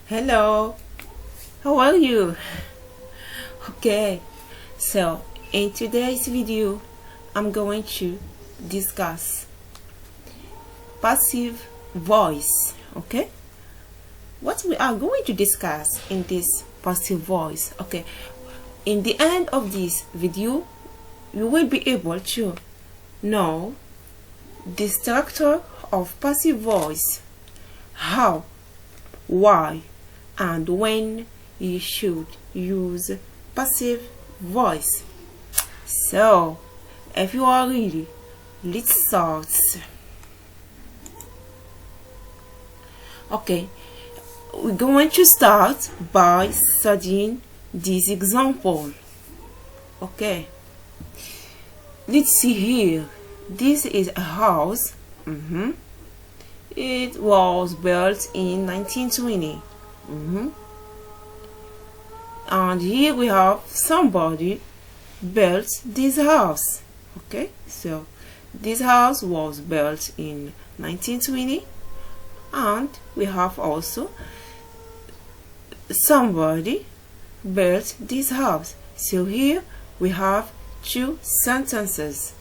Hello, how are you? Okay, so in today's video I'm going to discuss passive voice. Okay, what we are going to discuss in this passive voice. Okay, in the end of this video you will be able to know the structure of passive voice, how, why, and when you should use passive voice. So if you are ready, let's start. Okay, we're going to start by studying this example. Okay, let's see here. This is a house. It was built in 1920. And here we have somebody built this house. Okay, so this house was built in 1920, and we have also somebody built this house. So here we have two sentences.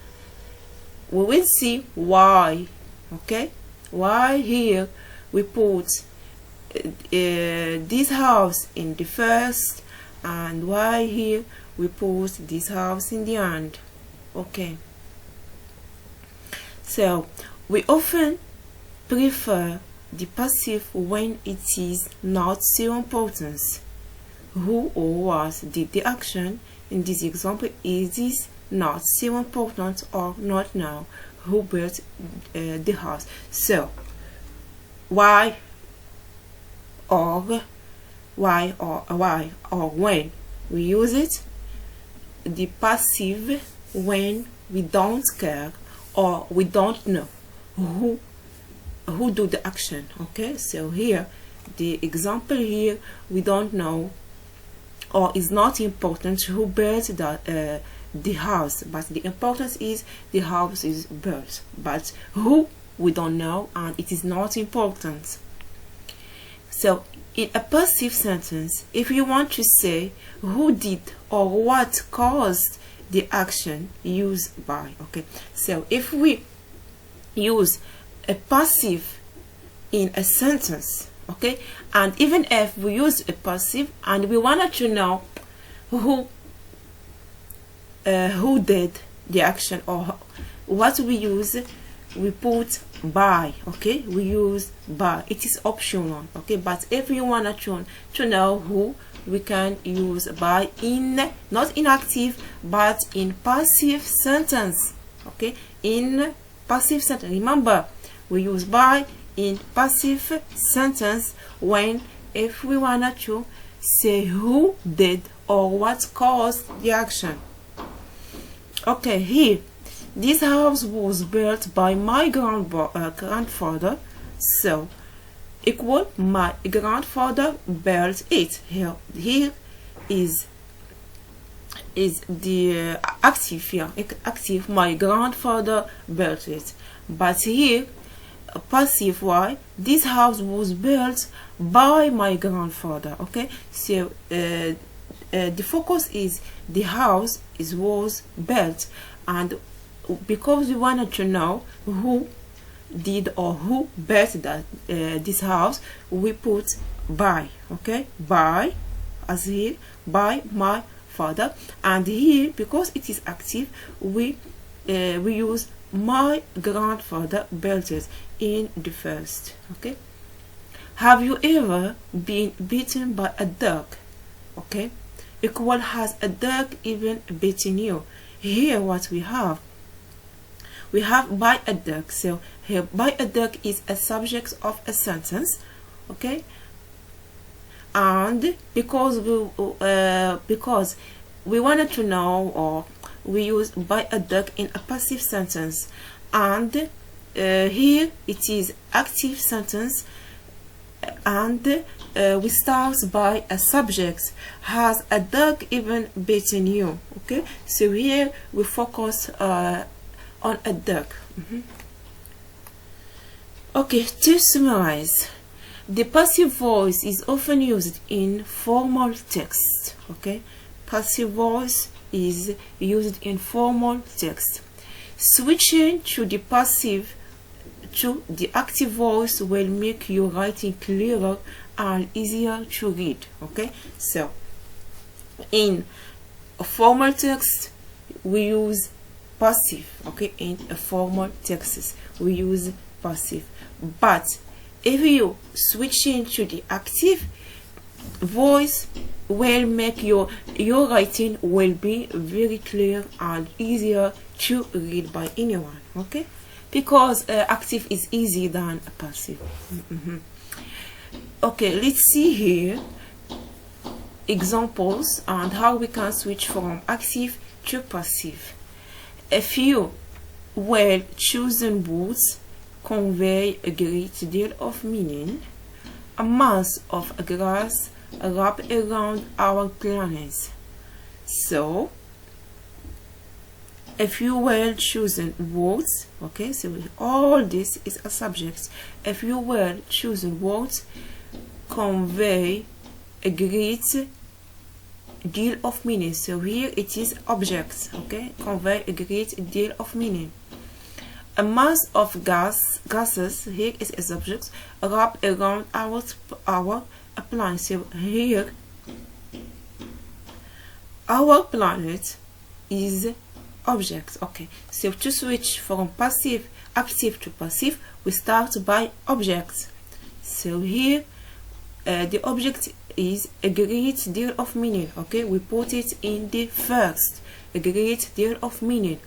We will see why. Okay, why here we put this house in the first, and why here we put this house in the end. Okay, so we often prefer the passive when it is not so important who or what did the action. In this example, is this not so important or not now who built the house. So why or when we use it, the passive when we don't care or we don't know who do the action. Okay, so here the example here, we don't know or is not important who built the house, but the importance is the house is built, but who we don't know, and it is not important. So in a passive sentence, if you want to say who did or what caused the action, use by. Okay, so if we use a passive in a sentence, okay, and even if we use a passive and we wanted to know who did the action or what we use, we put by. Okay, we use by. It is optional. Okay, but if you want to know who, we can use by in, not in active but in passive sentence. Okay, in passive sentence, remember we use by in passive sentence when if we wanted to say who did or what caused the action. Okay, here this house was built by my grandfather, so equal my grandfather built it. Here is the active here. Active, my grandfather built it. But here passive, why this house was built by my grandfather. Okay, so the focus is the house was built, and because we wanted to know who did or who built that this house, we put by. Okay, by, as here by my father, and here because it is active, we use my grandfather built it in the first. Okay, have you ever been bitten by a dog? Okay, equal has a dog even bitten you. Here what we have by a dog. So here by a dog is a subject of a sentence. Okay, and because we wanted to know, or we use by a dog in a passive sentence, and here it is active sentence, and we start by a subject. Has a dog even bitten you? Okay, so here we focus on a dog. Okay, to summarize, The passive voice is often used in formal text. Okay, passive voice is used in formal text. Switching to the active voice will make your writing clearer and easier to read. Okay, so in a formal text we use passive. Okay, in a formal texts we use passive, but if you switch into the active voice will make your writing will be very clear and easier to read by anyone. Okay, because active is easier than passive. Okay, let's see here examples and how we can switch from active to passive. A few well chosen words convey a great deal of meaning. A mass of grass wrapped around our planet. So a few well chosen words, okay, so all this is a subject. A few well chosen words convey a great deal of meaning. So here it is objects, okay, convey a great deal of meaning. A mass of gases, here is a subject, wrapped around our planet. So here our planet is object. Okay, so to switch from active to passive, we start by objects. So here the object is a great deal of meaning. Okay, we put it in the first, a great deal of meaning,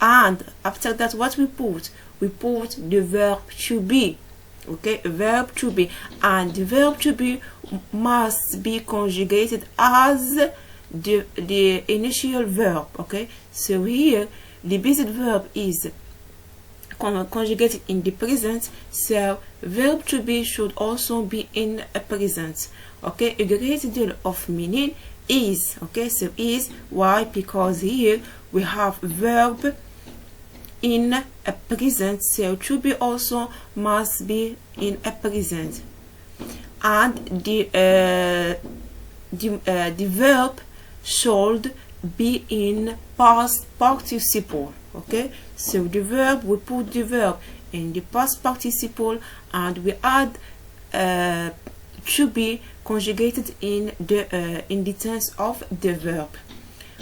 and after that what we put the verb to be. Okay, verb to be, and the verb to be must be conjugated as the initial verb. Okay, so here the basic verb is conjugated in the present, so verb to be should also be in a present. Okay, a great deal of meaning is, okay, so is, why? Because here we have verb in a present, so to be also must be in a present, and the verb should be in past participle. Okay, so the verb, we put the verb in the past participle and we add to be conjugated in the tense of the verb.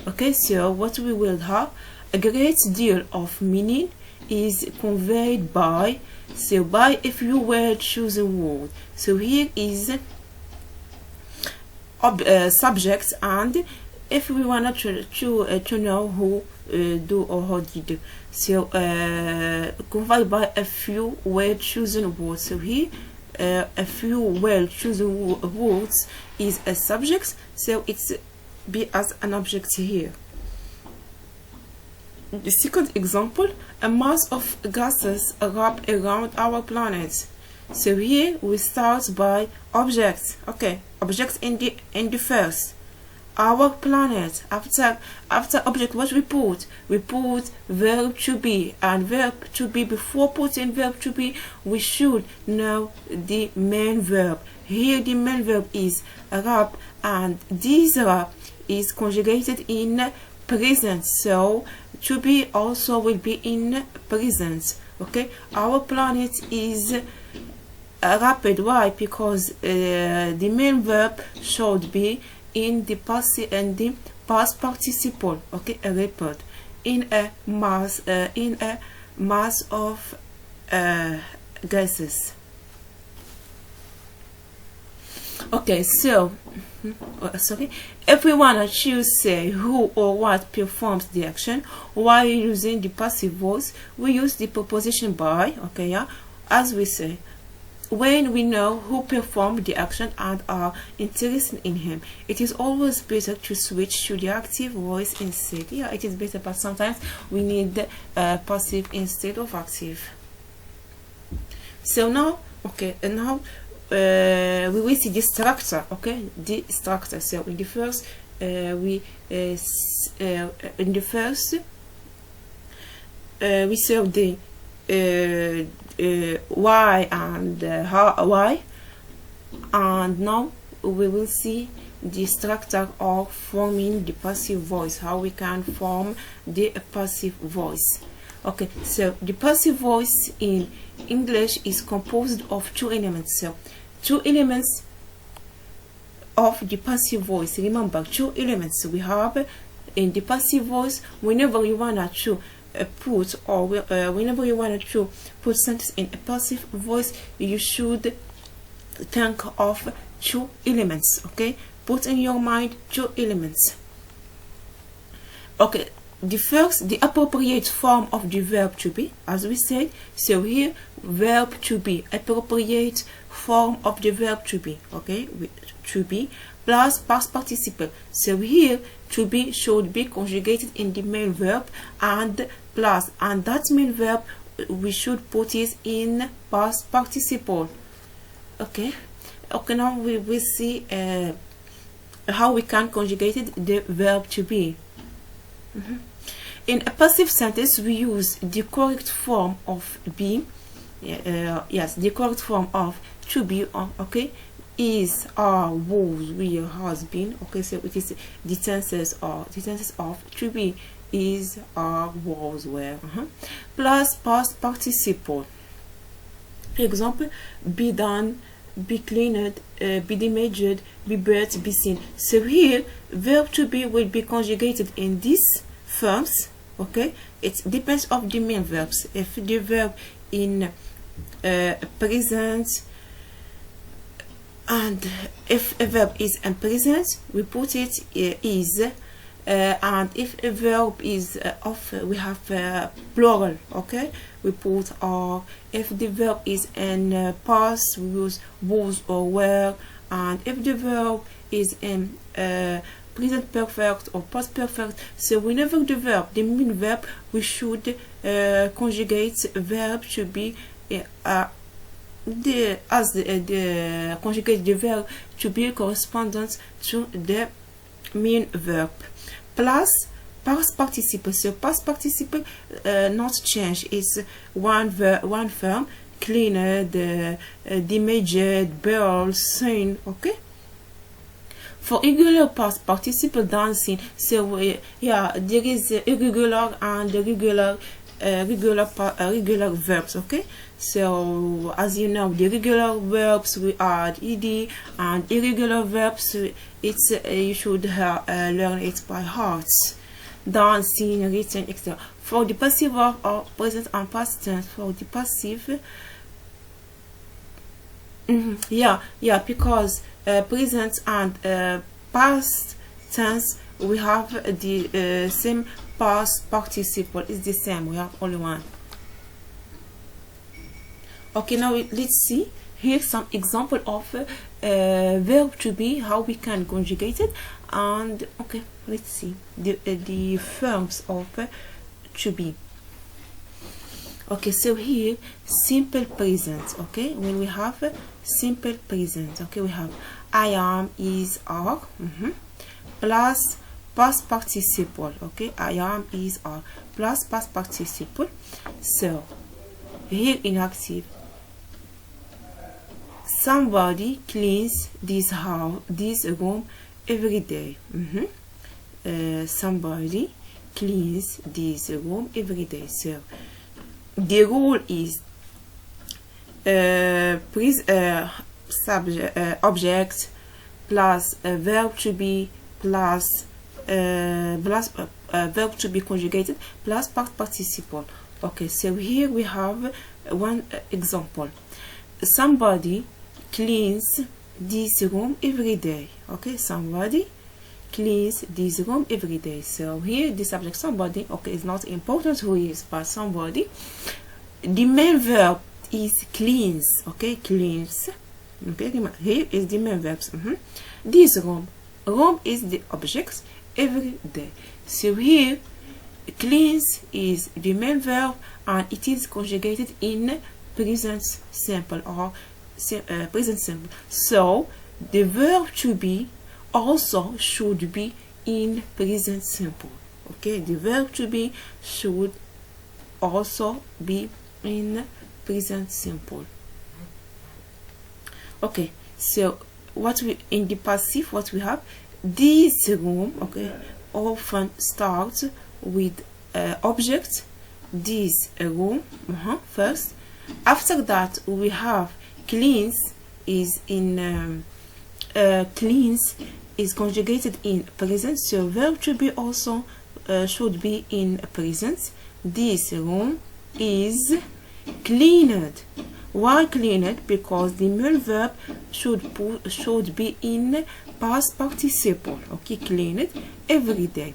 Okay, so what we will have, a great deal of meaning is conveyed by, so by if you were chosen word. So here is subject, and if we want to know who do or how did do, so conveyed by a few well chosen words. So here a few well chosen words is a subject, so it's be as an object here. The second example, a mass of gases wrapped around our planet. So here we start by objects. Okay, objects in the first, our planet. After object, what we put verb to be, and verb to be, before putting verb to be we should know the main verb. Here the main verb is wrap, and this wrap is conjugated in present, so to be also will be in present. Okay, our planet is rapid. Why? Because the main verb should be in the past participle. Okay, a report in a mass of gases. Okay, so sorry, if we want to choose say who or what performs the action while using the passive voice, we use the preposition by. Okay, yeah, as we say, when we know who performed the action and are interested in him, it is always better to switch to the active voice instead. Yeah, it is better, but sometimes we need passive instead of active. So now, okay, and now we will see the structure. Okay, the structure. So in the first we serve the why and how, why, And now we will see the structure of forming the passive voice, how we can form the passive voice. Okay, so the passive voice in English is composed of two elements. So two elements of the passive voice. Remember, two elements we have in the passive voice. Whenever you wanna to put, or whenever you wanna to put sentence in a passive voice, you should think of two elements. Okay, put in your mind two elements. Okay, the appropriate form of the verb to be, as we said. So here, verb to be, appropriate form of the verb to be. Okay, to be plus past participle. So here, to be should be conjugated in the main verb and plus, and that main verb we should put it in past participle. Okay, now we will see how we can conjugate the verb to be. In a passive sentence, we use the correct form of be. Yes, the correct form of to be. Okay, is, are, was, will, has been. Okay, so it is the tenses of to be, is, are, was, were. Plus past participle. Example: be done, be cleaned, be damaged, be built, be seen. So here, verb to be will be conjugated in these forms. Okay, it depends of the main verbs. If the verb in present, and if a verb is in present, we put it is, and if a verb is of, we have plural. Okay, we put are. If the verb is in past, we use was or were, and if the verb is in present perfect or past perfect, so whenever the verb, the main verb, we should conjugate verb to be conjugate the verb to be correspondent to the main verb plus past participle. So past participle not change. It's one form: cleaned, damaged, built, seen. Okay. For irregular past participle dancing, so yeah, there is irregular and regular regular verbs. Okay, so as you know, the regular verbs we add ed, and irregular verbs it's you should learn it by heart. Dancing, written, etc. For the passive verb or present and past tense. For the passive, yeah, because present and past tense we have the same past participle. It's the same, we have only one. Okay, now let's see here some example of verb to be, how we can conjugate it. And okay, let's see the forms of to be. Okay, so here simple present. Okay, when we have simple present, okay, we have I am, is, are, plus past participle. Okay, I am, is, are, plus past participle. So here in active, somebody cleans this house, this room every day. Somebody cleans this room every day. So the rule is object plus verb to be plus verb to be conjugated plus past participle. Okay, so here we have one example: somebody cleans this room every day. Okay, somebody cleans this room every day. So here the subject somebody, okay, is not important who is, but somebody. The main verb is cleans. Okay, cleans. Okay, here is the main verbs. This room is the object every day. So here cleans is the main verb and it is conjugated in present simple or present simple. So the verb to be also should be in present simple. Okay, the verb to be should also be in present simple. Okay, So what we in the passive, what we have, this room, okay, often starts with object this room first. After that we have cleans is in cleans is conjugated in present, so verb to be also should be in present. This room is cleaned. Why cleaned? Because the main verb should be in past participle. Okay, cleaned every day.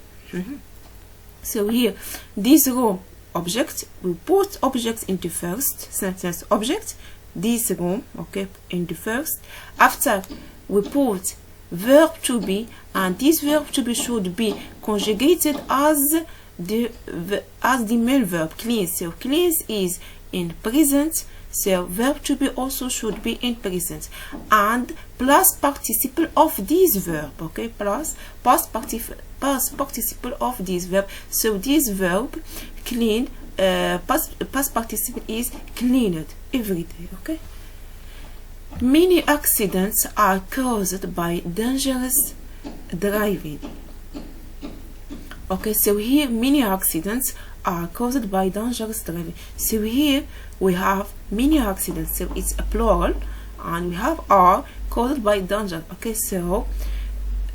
So here, this room object, we put object in the first sentence object. This room, okay, in the first. After we put verb to be, and this verb to be should be conjugated as the main verb cleans. So cleans is in present, so verb to be also should be in present, and plus participle of this verb, okay, plus past participle of this verb. So this verb clean, past participle is cleaned every day. Okay, many accidents are caused by dangerous driving. Okay, so here many accidents are caused by dangerous driving. So here we have many accidents, so it's a plural, and we have are caused by danger. Okay, so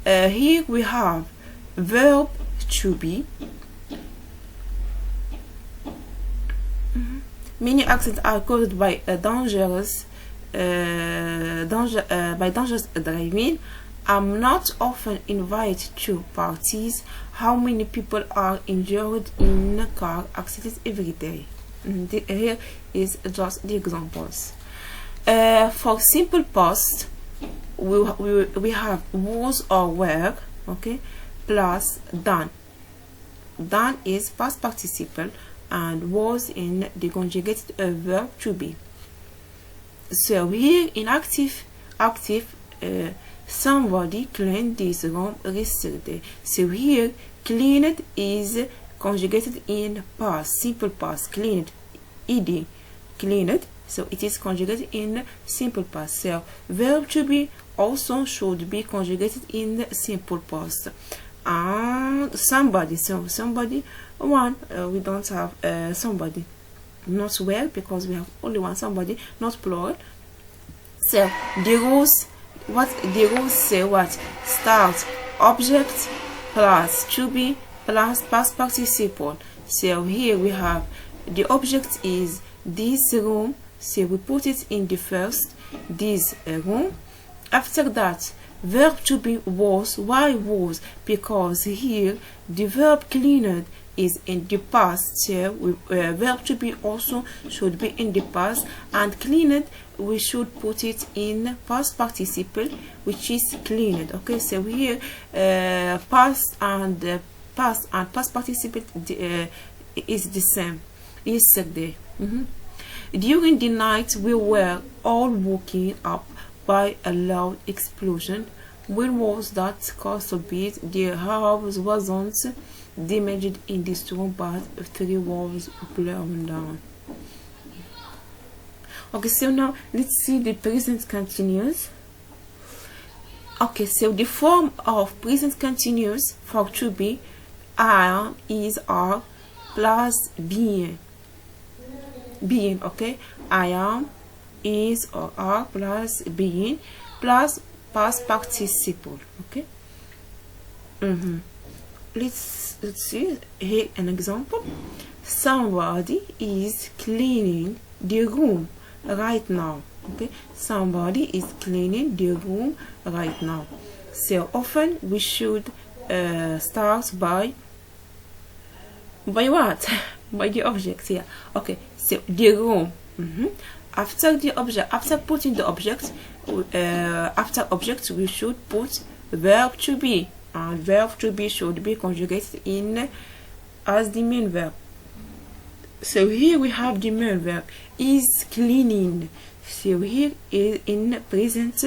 here we have verb to be. Many accidents are caused by dangerous driving. I'm not often invited to parties. How many people are injured in car accidents every day? Here is just the examples. For simple past, we have was or were, okay, plus done. Done is past participle and was in the conjugated verb to be. So here in active, somebody cleaned this room yesterday. So here cleaned is conjugated in past, simple past, cleaned, ed, cleaned, so it is conjugated in simple past. So verb to be also should be conjugated in simple past. And somebody, so somebody one, we don't have somebody, not where, because we have only one somebody, not plural. So the rules, what the rules say, what start object plus to be plus past participle. So here we have the object is this room, so we put it in the first, this room. After that verb to be was. Why was? Because here the verb cleaned is in the past, so verb to be also should be in the past, and cleaned we should put it in past participle, which is cleaned. Okay, so here past and past participle is the same, yesterday. During the night we were all woken up by a loud explosion. When was that caused to be? The house wasn't damaged in the storm, but 3 walls blown down. Okay, so now let's see the present continuous. Okay, so the form of present continuous for to be am, is, are plus being. Okay, I am, is, or are plus being plus past participle. Okay. Let's see here an example. Somebody is cleaning the room right now. Okay, somebody is cleaning the room right now. So often we should start by what? By the object here. Okay, so the room. After the object, after putting the object, after object we should put verb to be, and verb to be should be conjugated in as the main verb. So here we have the main verb is cleaning. So here is in present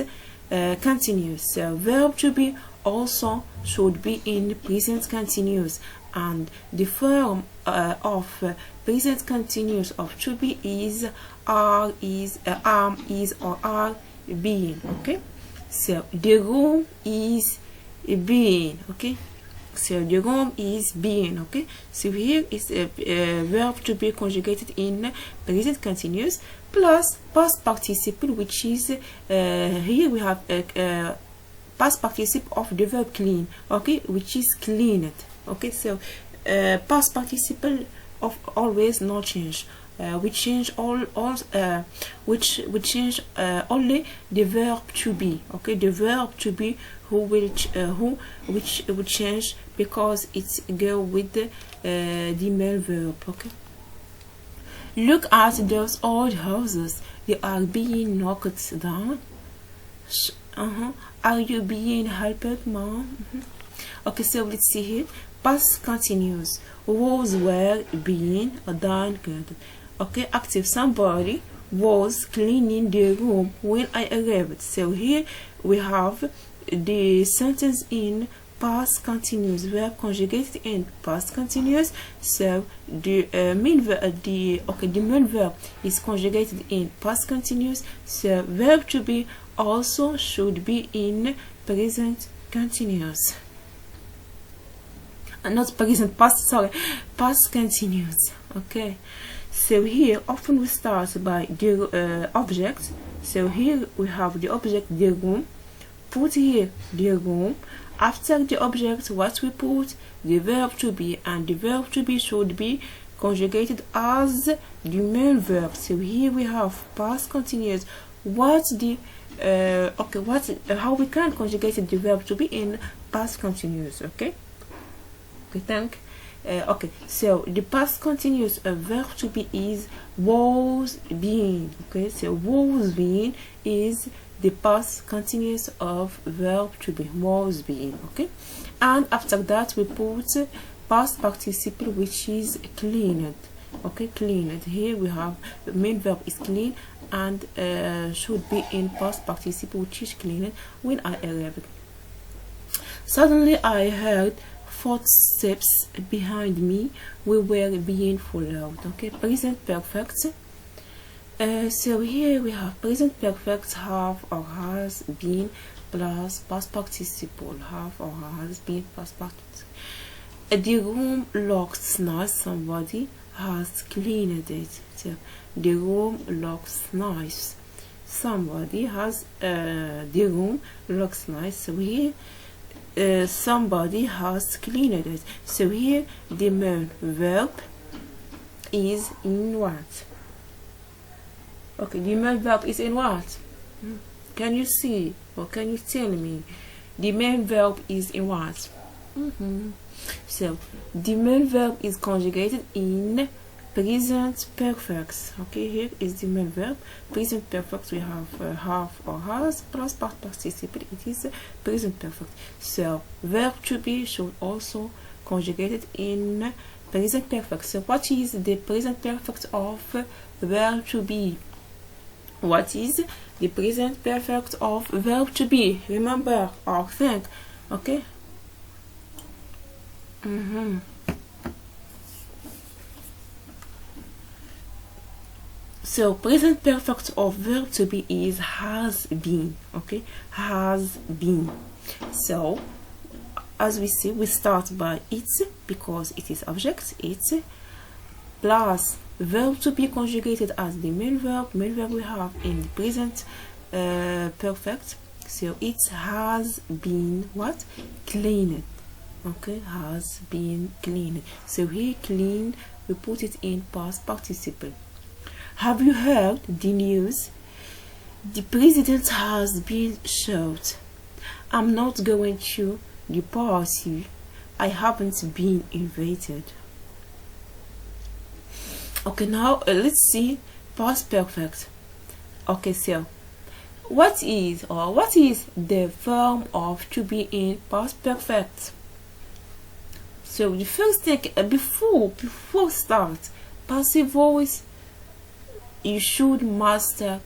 continuous. So verb to be also should be in present continuous, and the form of present continuous of to be is, are, is, am, is, or are being. Okay, so the room is being. Okay, so the room is being. Okay, so here is a verb to be conjugated in present continuous plus past participle, which is here we have a past participle of the verb clean. Okay, which is cleaned. Okay, so past participle of always no change. We change which change only the verb to be. Okay, the verb to be which will change because it's go with the male verb. Okay, look at those old houses. They are being knocked down. Are you being helped, mom? Okay, so let's see here. Past continuous. Was were being done good. Okay, active. Somebody was cleaning the room when I arrived. So here we have the sentence in past continuous, verb conjugated in past continuous. So the main verb, the main verb is conjugated in past continuous. So verb to be also should be in present continuous. Not present, past, sorry, past continuous. Okay, so here often we start by the object. So here we have the object, the room. Put here the room. After the object, what we put? The verb to be, and the verb to be should be conjugated as the main verb. So here we have past continuous. What's the how we can conjugate the verb to be in past continuous? Okay, okay, so the past continuous verb to be is was being. Okay, so was being is the past continuous of verb to be, was being. Okay, and after that we put past participle, which is cleaned. Okay, cleaned. Here we have the main verb is clean and should be in past participle, which is cleaned when I arrived. Suddenly I heard footsteps behind me. We were being followed. Okay, present perfect. So here we have present perfect, have or has been plus past participle, have or has been past participle. The room looks nice. Somebody has cleaned it. So the room looks nice. Somebody has the room looks nice. So here somebody has cleaned it. So here the main verb is in what? Okay, the main verb is in what? Can you see, or can you tell me? The main verb is in what? So the main verb is conjugated in present perfect. Okay, here is the main verb. Present perfect, we have have or has plus past participle. It is present perfect. So verb to be should also conjugated in present perfect. So what is the present perfect of verb to be? What is the present perfect of verb to be? Remember or think. Okay. So present perfect of verb to be is has been. Okay, has been. So as we see, we start by it because it is object, it plus verb to be conjugated as the main verb we have in the present perfect. So it has been what? Cleaned. Okay, has been cleaned. So here clean, we put it in past participle. Have you heard the news? The president has been shot. I'm not going to the party. I haven't been invited. Okay, now let's see past perfect. Okay, so what is the form of to be in past perfect? So the first thing before start passive voice, you should master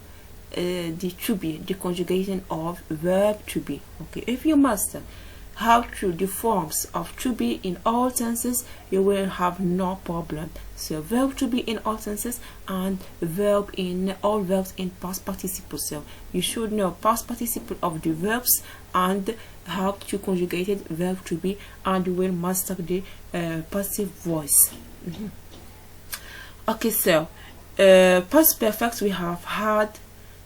the to be, the conjugation of verb to be. Okay, if you master how to the forms of to be in all tenses, you will have no problem. So verb to be in all tenses and verb in all verbs in past participle. So you should know past participle of the verbs and how to conjugate it, verb to be, and you will master the passive voice. Okay, so past perfect we have had,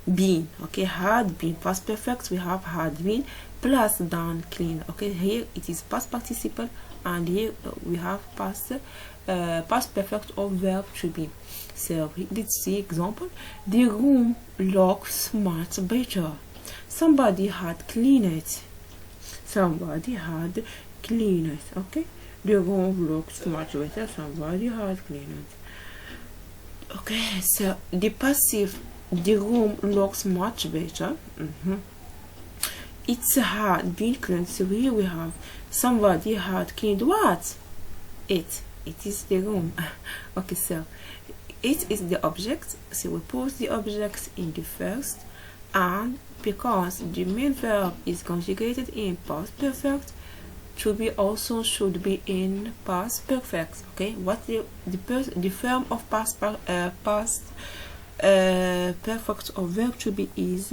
been. Okay, had been. Past perfect we have had been plus done, clean. Okay, here it is past participle and here we have past perfect of verb to be. So let's see example. The room looks much better. Somebody had cleaned it. Somebody had cleaned it. Okay, the room looks much better. Somebody had cleaned it. Okay, so the passive, the room looks much better. It's had been cleaned. So here we have somebody had cleaned what? It is the room. Okay, so it is the object, so we put the object in the first, and because the main verb is conjugated in past perfect, to be also should be in past perfect. Okay, what the form of past perfect of verb to be is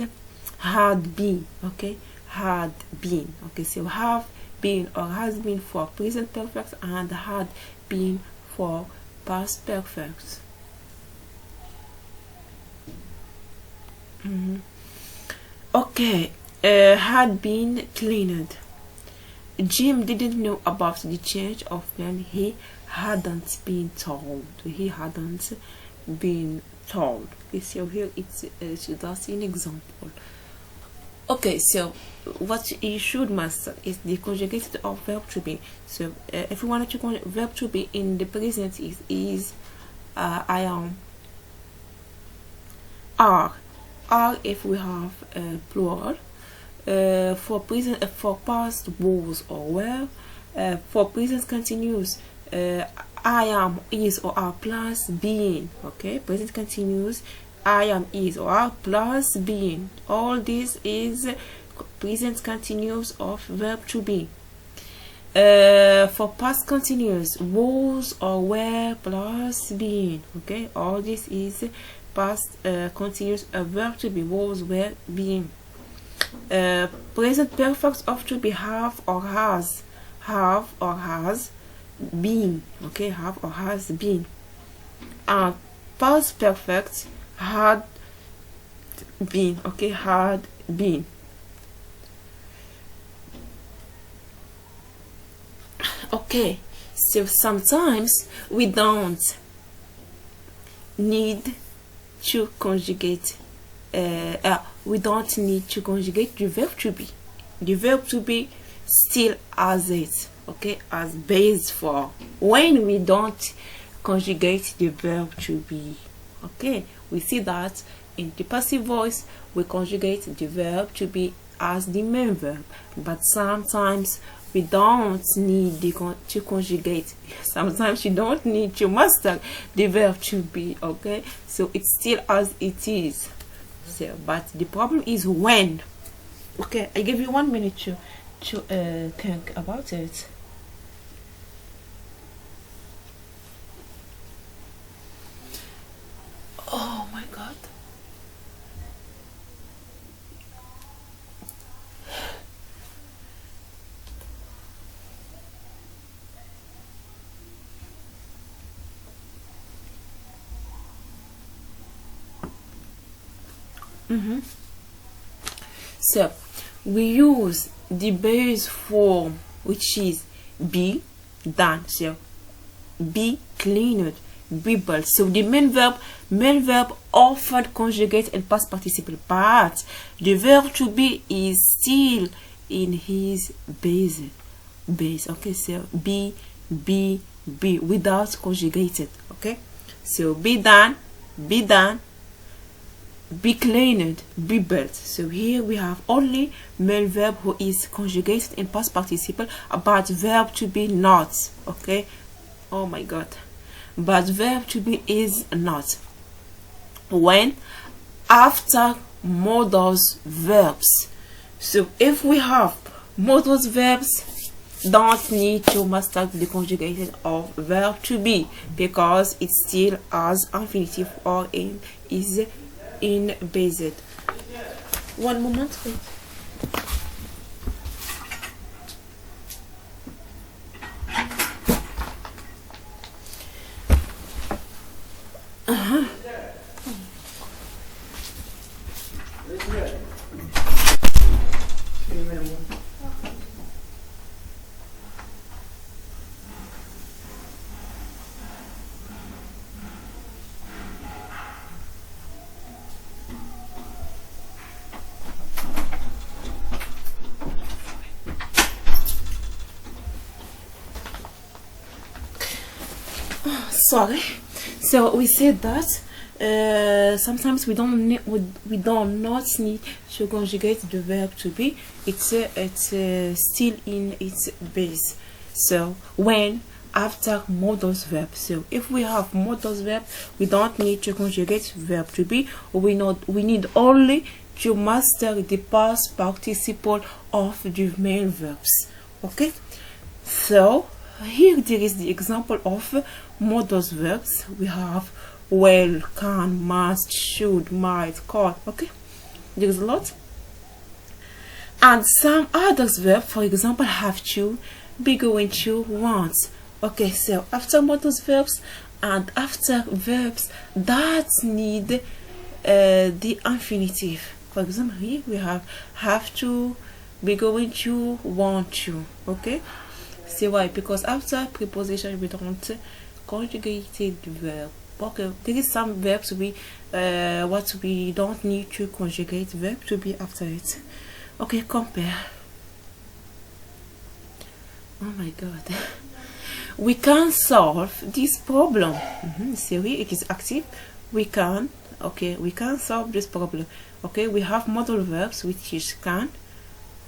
had been. Okay, had been. Okay, so have been or has been for present perfect and had been for past perfect. Okay, had been cleaned. Jim didn't know about the change of plan. He hadn't been told. He hadn't been told. Okay, so here it's that's an example. Okay, so what you should master is the conjugated of verb to be. So if you wanted to conjugate verb to be in the present is I am, are if we have plural. For present, for past was or were. For present continuous, I am, is or are plus being. Okay, present continuous, I am, is or are plus being. All this is present continuous of verb to be. For past continuous, was or were plus being. Okay, all this is past continuous of verb to be, was, were, being. Present perfect of to be have or has been. Okay, have or has been. And past perfect had been. Okay, had been. Okay, so sometimes we don't need to conjugate we don't need to conjugate the verb to be. The verb to be still as it, okay, as base for when we don't conjugate the verb to be. Okay, we see that in the passive voice we conjugate the verb to be as the main verb, but sometimes we don't need to conjugate. Sometimes you don't need to master the verb to be. Okay, so it's still as it is. So, but the problem is when. Okay, I give you 1 minute to think about it. Oh my God. So we use the base form, which is be done. So be cleaned, be built. So the main verb often conjugate in past participle, but the verb to be is still in his base. Okay, so be without conjugated. Okay, so be done, be cleaned, be built. So here we have only main verb who is conjugated in past participle, but verb to be not. Okay, oh my God, but verb to be is not. When after modals verbs. So if we have Modal verbs don't need to master the conjugation of verb to be because it still has infinitive or is in based. One moment, please. Sorry. So we said that sometimes we don't not need to conjugate the verb to be. It's still in its base. So when after modal verb, so if we have modal verb, we don't need to conjugate verb to be. We need only to master the past participle of the main verbs. Okay. So here there is the example of modal verbs. We have will, can, must, should, might, could. Okay, there's a lot. And some other verbs, for example, have to, be, going to, want. Okay, so after modal verbs and after verbs that need the infinitive. For example, here we have to, be, going to, want to. Okay. See why? Because after preposition we don't conjugate the verb. Okay, there is some verbs we don't need to conjugate verb to be after it. Okay, compare. Oh my god. We can solve this problem. See here it is active. We can solve this problem. Okay, we have modal verbs which is can.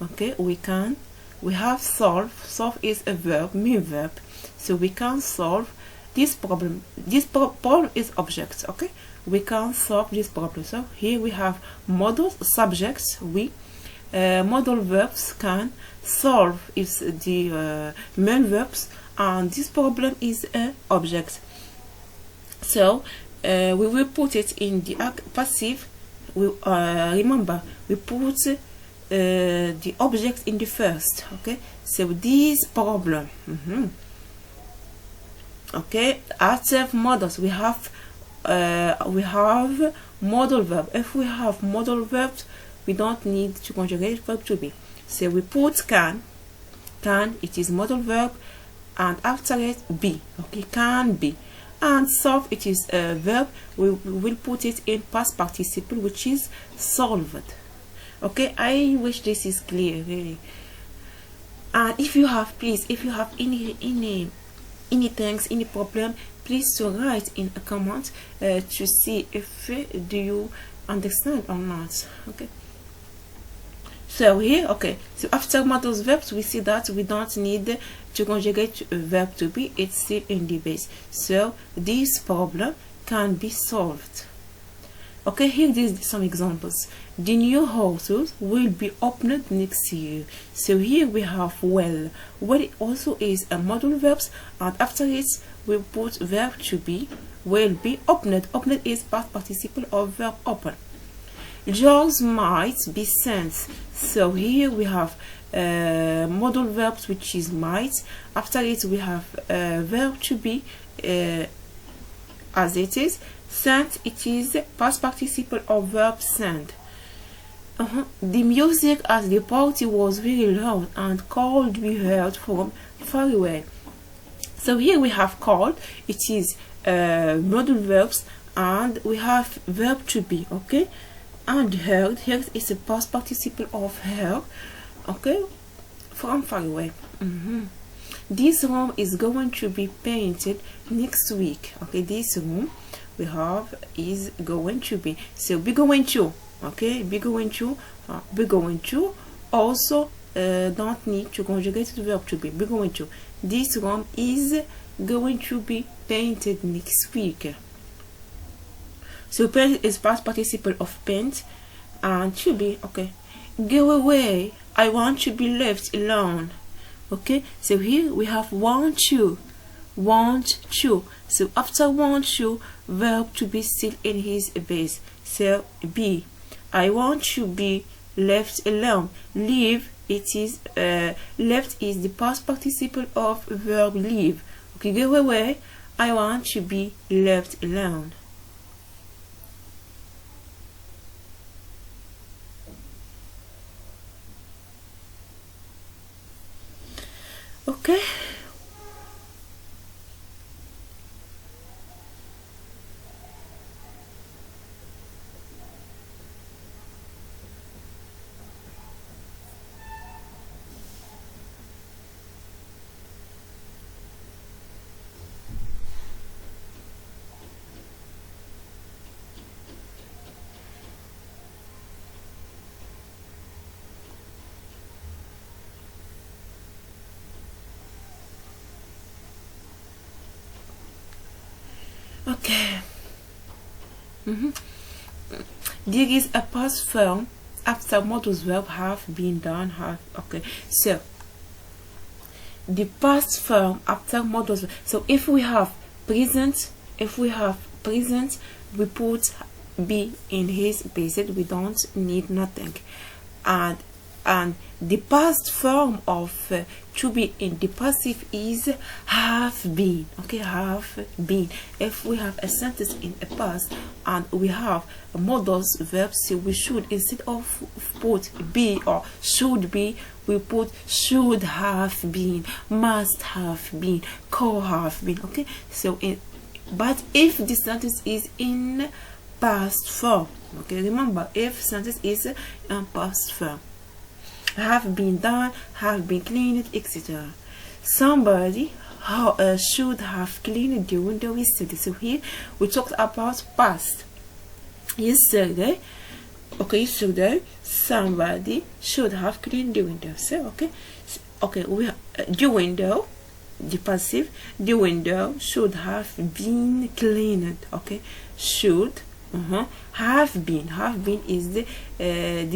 Okay, we have solve. Solve is a verb, main verb. So we can solve this problem. This problem is object. Okay, we can solve this problem. So here we have modal subjects. Modal verbs can solve is the main verbs, and this problem is a object. So we will put it in the passive. We remember we put the object in the first. Okay, so this problem. Okay, after modals we have modal verb. If we have modal verbs, we don't need to conjugate verb to be. So we put can, it is modal verb, and after it be. Okay, can be. And solve, it is a verb. We will put it in past participle, which is solved. Okay, I wish this is clear, really. And if you have any things, any problem, please to write in a comment to see if do you understand or not. Okay, so here, okay, so after modal verbs we see that we don't need to conjugate a verb to be, it's still in the base. So this problem can be solved. Okay, here is some examples. The new houses will be opened next year. So here we have well. Well also is a modal verbs, and after it we put verb to be, will be opened. Opened is past participle of verb open. Jobs might be sent. So here we have modal verbs which is might. After it we have verb to be as it is. Sent, it is past participle of verb send. The music at the party was very loud and could be heard from far away. So here we have called, it is modal verbs, and we have verb to be. Okay, and heard, heard is a past participle of heard. Okay, from far away. This room is going to be painted next week. Okay, this room we have is going to be, so be going to. Okay, be going to also don't need to conjugate the verb to be going to. This room is going to be painted next week. So paint is past participle of paint, and to be. Okay, go away I want to be left alone. Okay, so here we have want to. So after want to, verb to be still in his base. So be. I want to be left alone. Leave, it is left is the past participle of verb leave. Okay, go away. I want to be left alone. Okay. Okay. There is a past form after modals verb have been done. Okay. So the past form after modals. So if we have present, we put be in his basic. We don't need nothing. And the past form of to be in the passive is have been. Okay, have been. If we have a sentence in a past and we have a modals verb, so we should, instead of put be or should be, we put should have been, must have been, could have been. Okay, so but if the sentence is in past form, okay, remember, if sentence is in past form, have been done, have been cleaned, etc. Somebody should have cleaned the window yesterday. So here we talked about past. Yesterday, okay, yesterday somebody should have cleaned the window. So okay, we have the window, the passive, the window should have been cleaned. Okay, should have been is the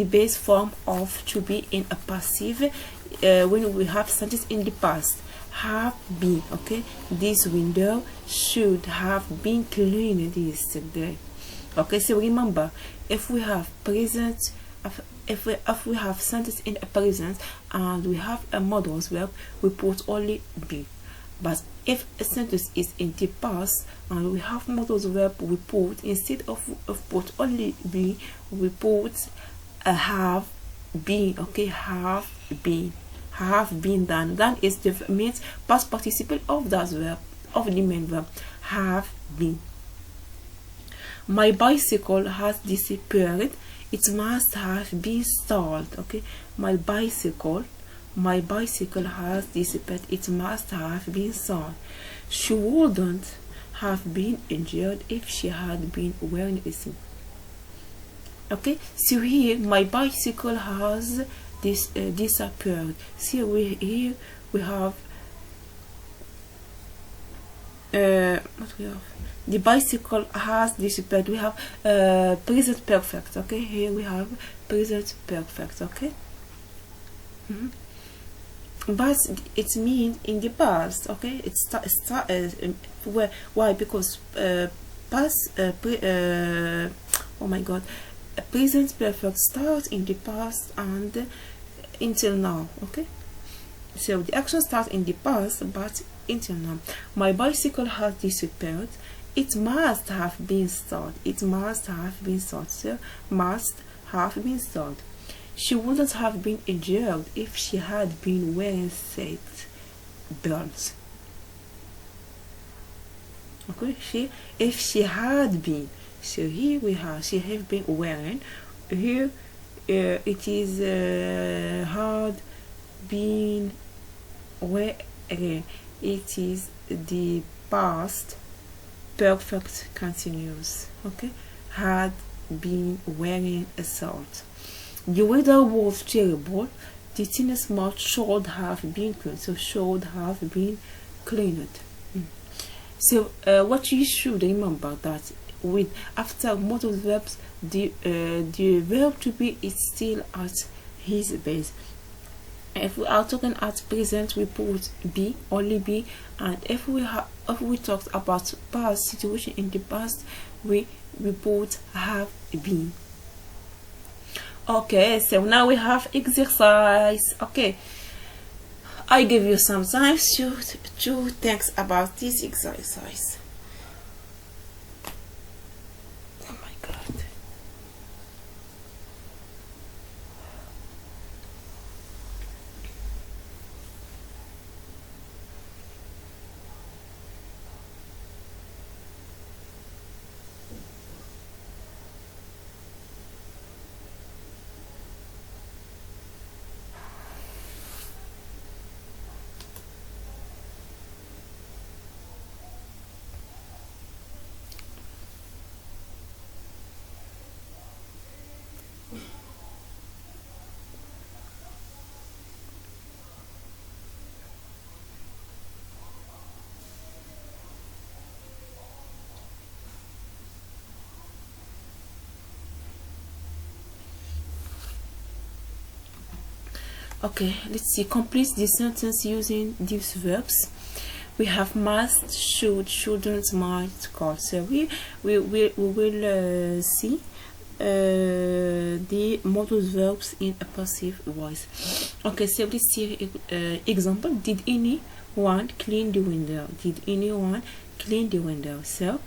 base form of to be in a passive when we have sentence in the past. Have been. Okay, this window should have been cleaned yesterday. Okay, so remember, if we have present, if we have sentence in a present and we have a modals verb, we put only be. But if a sentence is in the past and we have modals verb, we put, instead of put only be, we put a have been. Okay, have been done. Done is the means past participle of that verb, of the main verb, have been. My bicycle has disappeared. It must have been stolen. Okay, my bicycle has disappeared. It must have been stolen. She wouldn't have been injured if she had been wearing a seat. Okay, so here my bicycle has disappeared. So here we have what we have. The bicycle has disappeared. We have present perfect. Okay, here we have present perfect. Okay. But it means in the past. Okay, why? Because past oh my god, present perfect starts in the past and until now. Okay, so the action starts in the past but until now. My bicycle has disappeared. It must have been stolen. It must have been stolen. So must have been stolen. She wouldn't have been injured if she had been wearing seat belts. Okay, if she had been. So here we have she have been wearing. Here it is had been wearing. It is the past perfect continuous. Okay, had been wearing a salt. The weather was terrible. The tennis mat should have been cleaned. So should have been cleaned. So what you should remember that with after modal verbs, the verb to be is still at his base. If we are talking at present, we put be, only be, and if we talked about past situation in the past, we put have been. Okay, so now we have exercise. Okay, I give you some time to think about this exercise. Oh my god. Okay, let's see. Complete the sentence using these verbs. We have must, should, shouldn't, might, could. So we will see the modal verbs in a passive voice. Okay, so let's see example. Did anyone clean the window? Did anyone clean the window? So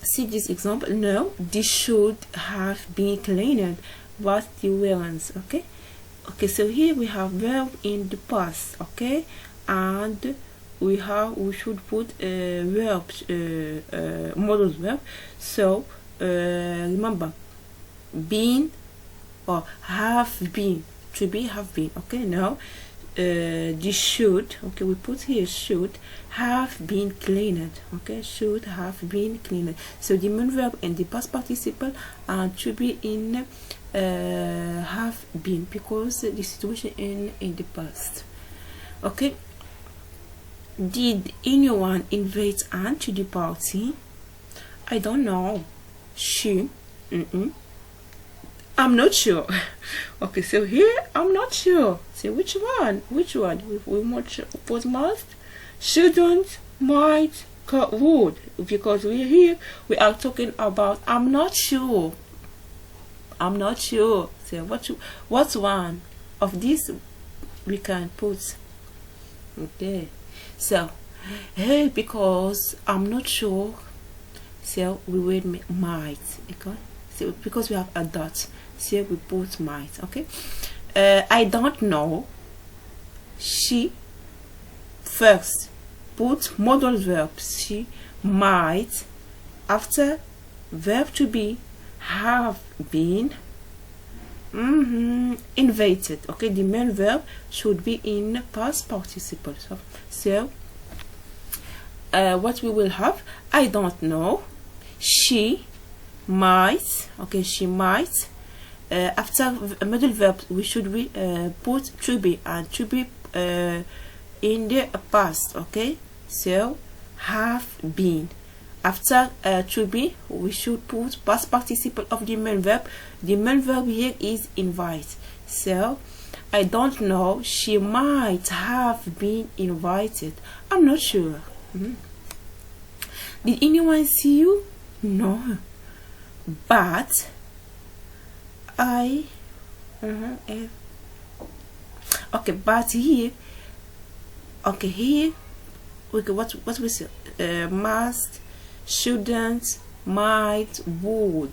see this example. No, this should have been cleaned, but the weren't. Okay. Okay, so here we have verb in the past, okay, and we should put verbs, modal verb. So remember, been or have been, to be, have been. Okay, now this should, okay, we put here should have been cleaned. Okay, should have been cleaned. So the main verb in the past participle and to be in have been, because the situation in the past. Okay, did anyone invite Anne to the party? I don't know. She I'm not sure. Okay, so here I'm not sure. So which one we put must, shouldn't, might, would, because we are talking about I'm not sure. So what's one of these we can put? Okay, so hey, because I'm not sure, so we will might. Okay, so because we have a dot, so we put might. Okay, I don't know. She first put modal verb. She might after verb to be have been invited. Okay, the main verb should be in past participle. So what we will have, I don't know, she might. Okay, she might. After a middle verb we should put to be, and to be in the past. Okay, so have been. After to be we should put past participle of the main verb. The main verb here is invite. So I don't know, she might have been invited. I'm not sure. Did anyone see you? No, but I okay, but here, okay, here, okay, what we say, must, shouldn't, might, would.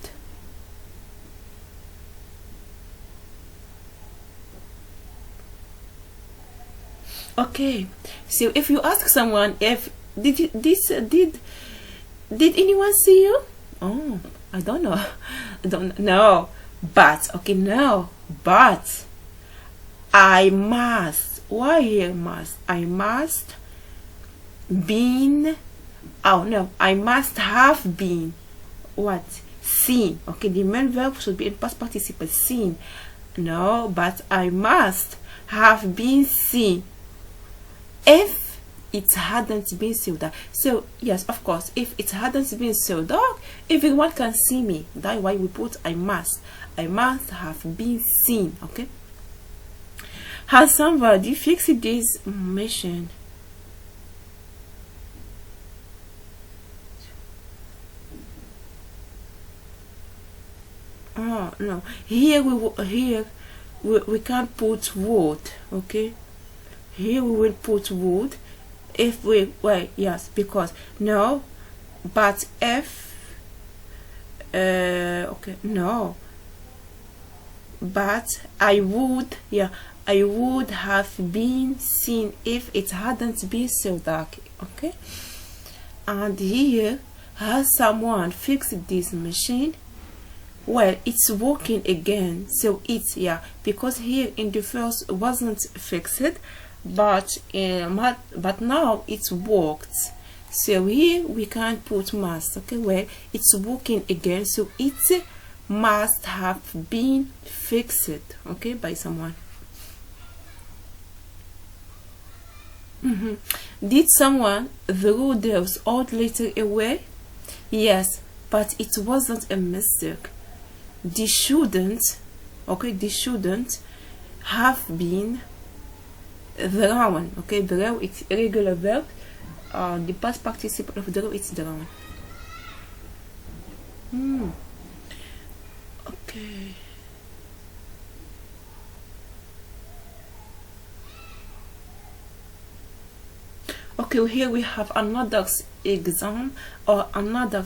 Okay, so if you ask someone if did anyone see you? Oh, I don't know. I don't know. But okay, no, but I must. Why here must? I must been. Oh no, I must have been what? Seen. Okay, the main verb should be in past participle, seen. No, but I must have been seen if it hadn't been so dark. So yes, of course, if it hadn't been so dark, everyone can see me. That's why we put I must have been seen. Okay, Has somebody fixed this machine? Oh no, here we can't put wood. Okay, here we will put wood if we wait. Yes, because no, but if okay, no, but I would, yeah, I would have been seen if it hadn't been so dark. Okay, and here, has someone fixed this machine? Well, it's working again, so it's, yeah, because here in the first wasn't fixed, but now it's worked. So here we can put must. Okay, well, it's working again, so it must have been fixed, okay, by someone. Did someone throw those old letter away? Yes, but it wasn't a mistake. They shouldn't, okay, they shouldn't have been thrown. Okay, throw, it's irregular verb. The past participle of throw, it's thrown. Okay. Okay, here we have another exam or another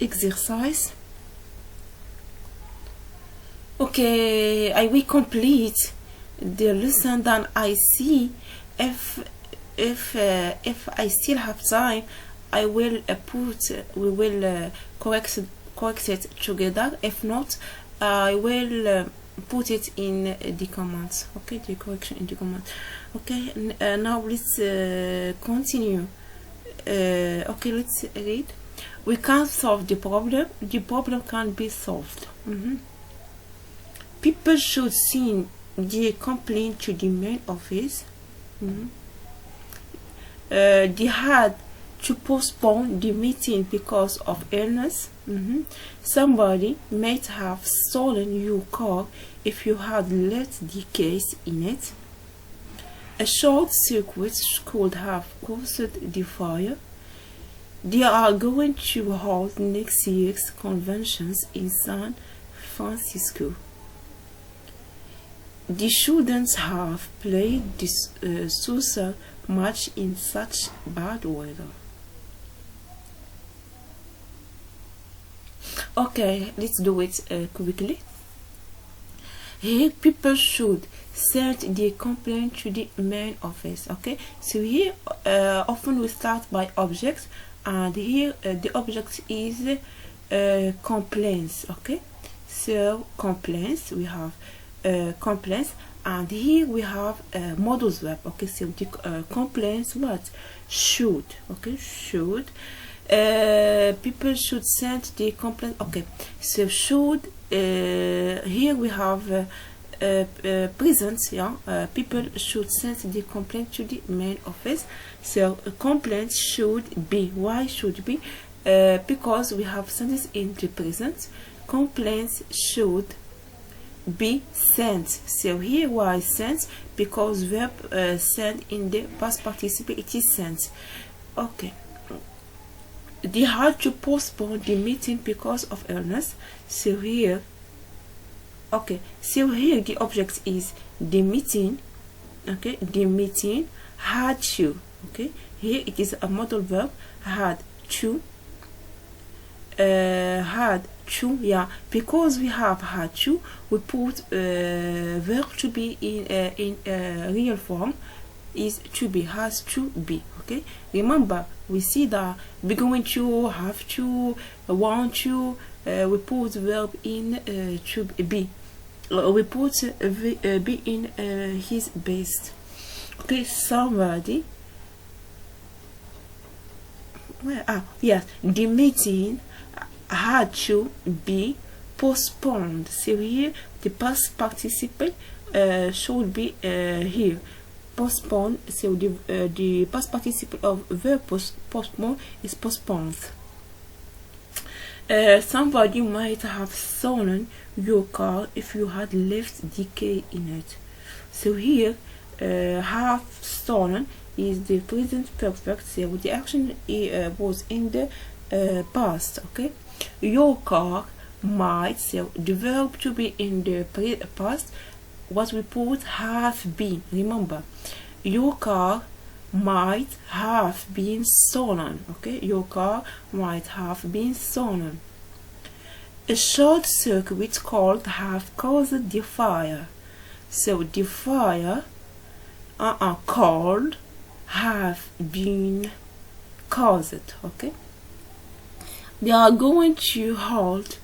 exercise. Okay, I will complete the lesson. Then I see if I still have time, I will we will correct it together. If not, I will put it in the comments. Okay, the correction in the comments. Okay, now let's continue. Okay, let's read. We can't solve the problem. The problem can't be solved. People should send the complaint to the main office. They had to postpone the meeting because of illness. Somebody might have stolen your car if you had left the case in it. A short circuit could have caused the fire. They are going to hold next year's conventions in San Francisco. They shouldn't have played this social match in such bad weather. Okay, let's do it quickly. Here, people should send the complaint to the main office. Okay, so here often we start by objects, and here the object is complaints. Okay, so complaints, we have complaints, and here we have modals verb. Okay, so the complaints what should. Okay, should people should send the complaint. Okay, so should here we have present. Yeah, people should send the complaint to the main office. So a complaint should be. Why should be? Because we have sentence in the present. Complaints should be sent. So here why sent? Because verb sent in the past participle, it is sent. Okay, they had to postpone the meeting because of illness. So here, okay, so here the object is the meeting. Okay, the meeting had to. Okay, here it is a modal verb, had to. Yeah, because we have had to, we put verb to be in real form, is to be, has to be. Okay, remember we see that be going to, have to, want to, we put verb in to be, we put be in his best. Okay, somebody, well, yes, the meeting had to be postponed. So here the past participle should be here, postponed. So the past participle of verb postpone is postponed. Somebody might have stolen your car if you had left the key in it. So here, have stolen is the present perfect, so the action was in the past. Okay, your car might, so the verb to be in the past, what we put have been. Remember, your car might have been stolen. Okay, your car might have been stolen. A short circuit called have caused the fire. So the fire called have been caused. Okay, they are going to hold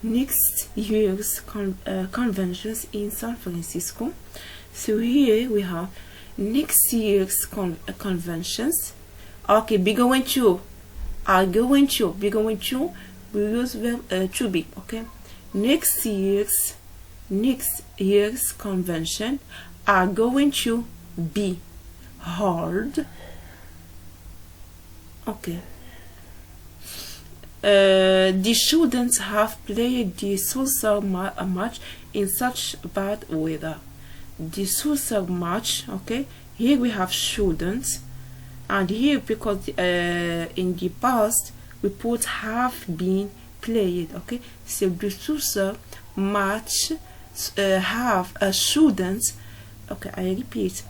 next year's conventions in San Francisco. So here we have next year's conventions. Okay, be going to, are going to, be going to, we use verb to be. Okay, next year's convention are going to be held. Okay, the students have played the social match in such bad weather. The social match. Okay, here we have students, and here because in the past we put have been played. Okay, so the social match have students. Okay, I repeat,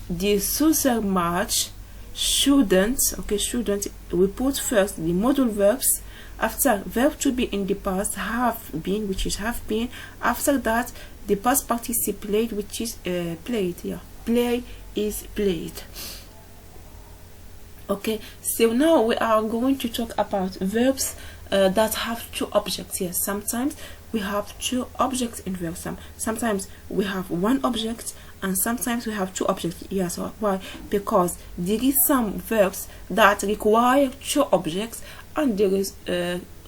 the social match students. Okay, students, we put first the modal verbs, after verb to be in the past have been, which is have been, after that the past participle which is played. Yeah, play is played. Okay, so now we are going to talk about verbs that have two objects. Yes, sometimes we have two objects in verbs. Sometimes we have one object, and sometimes we have two objects. Yes, why? Because there is some verbs that require two objects, and there is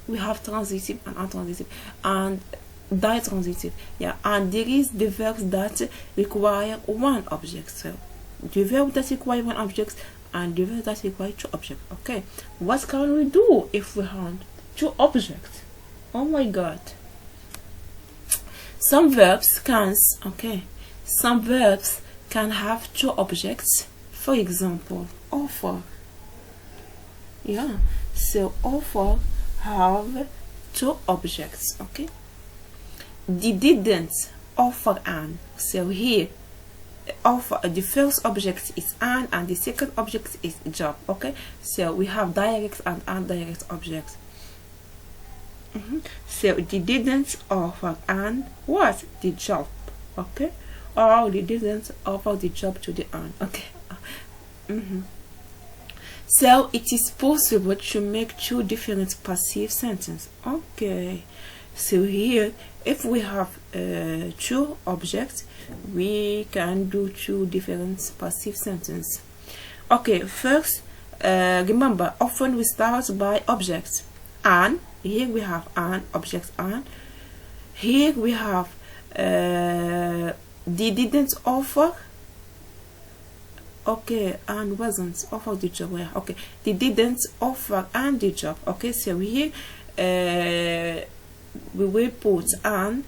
we have transitive and intransitive and ditransitive. Yeah, and there is the verbs that require one object. So the verb that require one object and the verb that require two objects. Okay, what can we do if we have two objects? Oh my god, some verbs can, okay, some verbs can have two objects. For example, offer. Yeah, so offer have two objects. Okay, they didn't offer an. So here offer, the first object is an and the second object is job. Okay, so we have direct and indirect objects. So they didn't offer an what? The job. Okay, or they didn't offer the job to the an. Okay. So it is possible to make two different passive sentences. Okay, so here if we have two objects, we can do two different passive sentences. Okay, first remember, often we start by objects. And here we have an object, and here we have they didn't offer. Okay, and wasn't offer the job. Yeah, okay, they didn't offer and the job. Okay, so here we will put an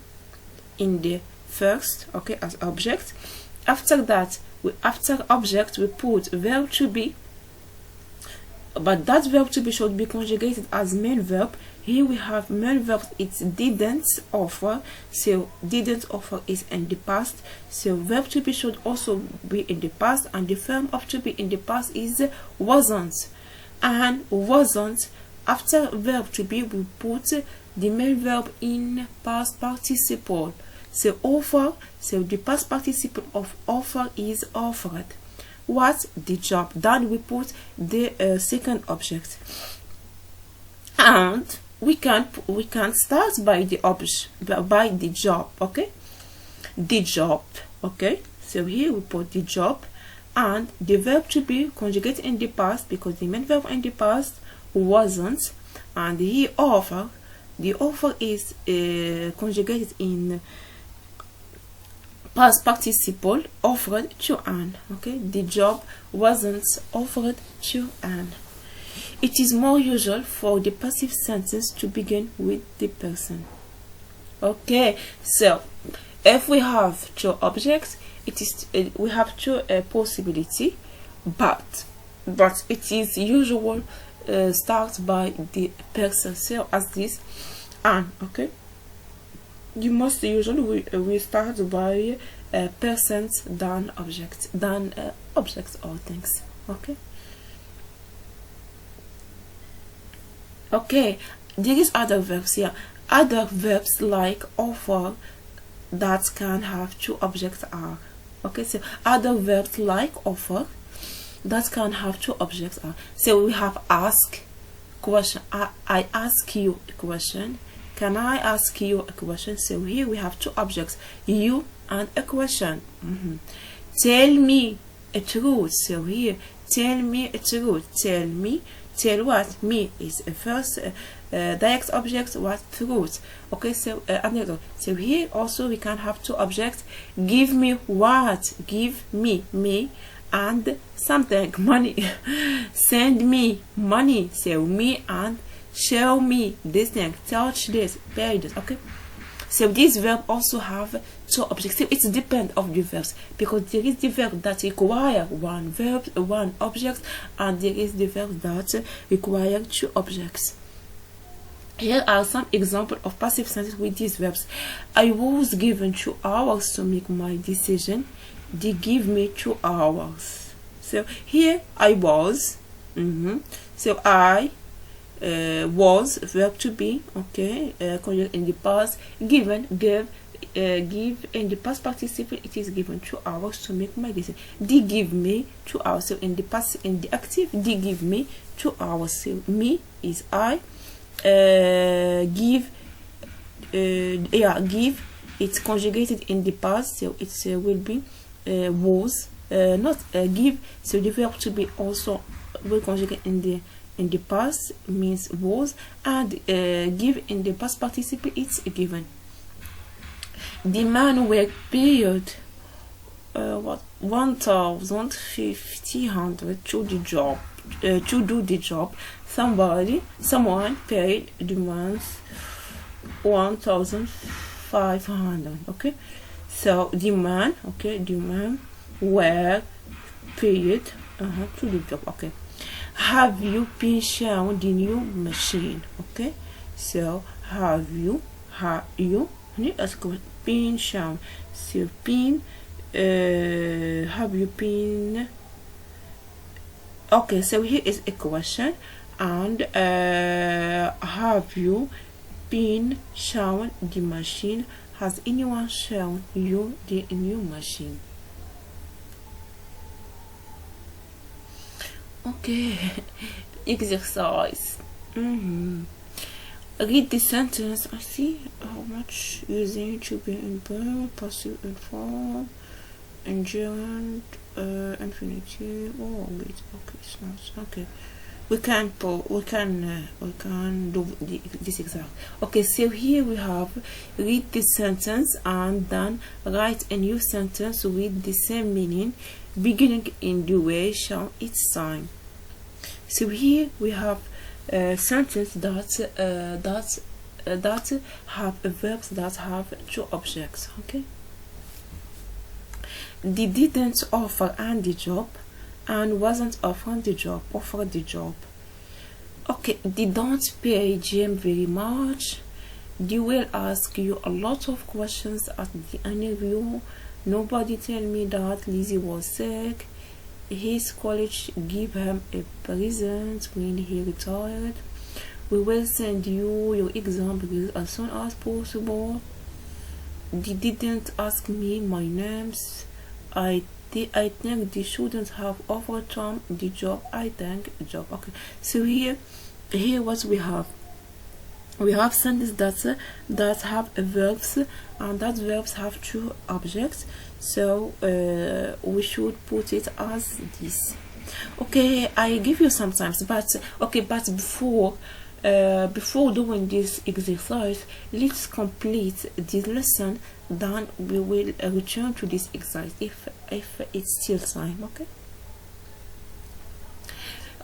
in the first, okay, as object. After that, after object we put verb to be, but that verb to be should be conjugated as main verb. Here we have main verb, it's didn't offer, so didn't offer is in the past, so verb to be should also be in the past, and the form of to be in the past is wasn't. And wasn't, after verb to be we put the main verb in past participle. So offer, so the past participle of offer is offered. What? The job. Then we put the second object, and we can start by the object, by the job. Okay, the job. Okay, so here we put the job, and the verb to be conjugated in the past because the main verb in the past wasn't, and here offer, the offer is conjugated in past participle, offered to an. Okay, the job wasn't offered to an. It is more usual for the passive sentence to begin with the person. Okay, so if we have two objects, we have two possibility, but it is usual start by the person. So as this and okay, you most usually we start by persons than objects or things. Okay, there is other verbs here. Other verbs like offer that can have two objects are. Okay, so other verbs like offer that can have two objects are. So we have ask, question. I ask you a question. Can I ask you a question? So here we have two objects, you and a question. Tell me a truth. So here, tell me a truth. Tell me. Tell what? Me is a first direct object. What? Truth. Okay, so another. So here also we can have two objects. Give me what? Give me and something, money. Send me money. So me and show me this thing. Touch this. Pay this. Okay. So this verb also have two objects. So it depends of the verbs, because there is the verb that require one object, and there is the verb that require two objects. Here are some examples of passive sentences with these verbs. I was given 2 hours to make my decision. They give me 2 hours. So here I was. So I was verb to be. Okay, in the past. Given, give in the past participle, it is given 2 hours to make my decision. They give me 2 hours. So in the past, in the active, they give me 2 hours. So me is I. Give it's conjugated in the past, so it will be was, not give. So the verb to be also will conjugate in the past, means was, and give in the past participle, it's given. The man work period 1,500 to the job, to do the job. Someone paid the month 1,500. Okay, so the man work period to the job. Okay, have you been shown the new machine? Okay, so have you been shown? So been, have you been? Okay, so here is a question, and have you been shown the machine? Has anyone shown you the new machine? Okay, exercise. Read the sentence. I see how much using to be in verb, passive and form, and gerund, infinitive. Oh wait, okay, it's not okay. We can do this example. Okay, so here we have read the sentence and then write a new sentence with the same meaning, beginning in the way shown each time. So here we have a sentence that have verbs that have two objects. Okay, they didn't offer Andy the job and wasn't offered the job. Okay, they don't pay Jim very much. They will ask you a lot of questions at the interview. Nobody tell me that Lizzie was sick. His college gave him a present when he retired. We will send you your exam as soon as possible. They didn't ask me my names. I think they shouldn't have offered Tom the job. I think job. Okay, so here what we have sentences that have verbs, and that verbs have two objects. So we should put it as this. Okay, I give you sometimes, but okay, but before doing this exercise, let's complete this lesson, then we will return to this exercise if it's still time.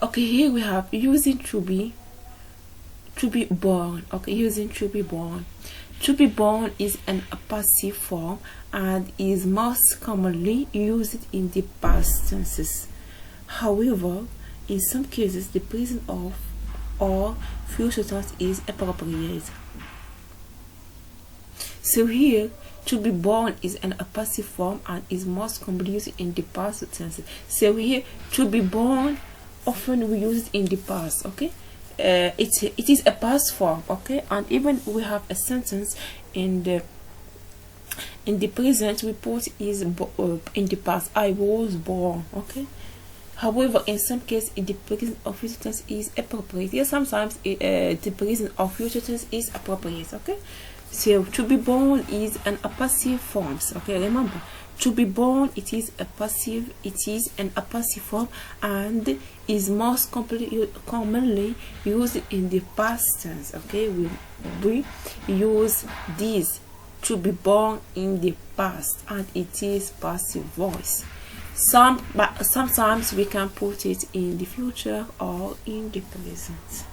Okay, here we have using to be born. Okay, using to be born. To be born is a passive form and is most commonly used in the past tenses. However, in some cases, the present of or future tense is appropriate. So here, to be born is a passive form and is most commonly used in the past tense. So here, to be born, often we use it in the past. Okay, it is a past form. Okay, and even we have a sentence in the present, we put is in the past. I was born. Okay. However, in some cases, the present of future tense is appropriate. Yes, sometimes the present of future tense is appropriate. Okay. So to be born is a passive forms. Okay, remember, to be born it is a passive. It is a passive form and is most commonly used in the past tense. Okay, we use this to be born in the past and it is passive voice. But sometimes we can put it in the future or in the present.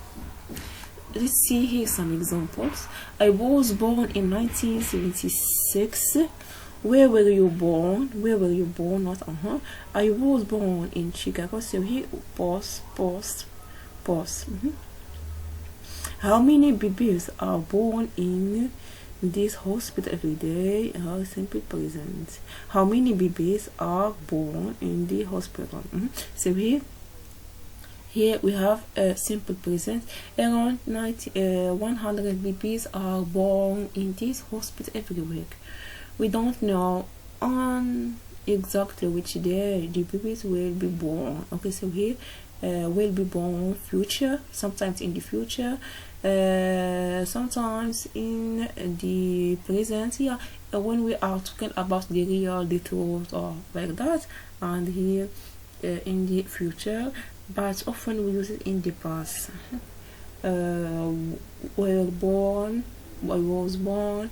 Let's see here some examples. I was born in 1976. Where were you born? Where were you born? Not I was born in Chicago. So here pause. How many babies are born in this hospital every day? Simple present. How many babies are born in the hospital? So here we have a simple present. Around 100 babies are born in this hospital every week. We don't know on exactly which day the babies will be born. Okay, so here will be born future, sometimes in the future, sometimes in the present. Yeah, when we are talking about the real, the truth, or like that, and here in the future, but often we use it in the past. Were born, I was born.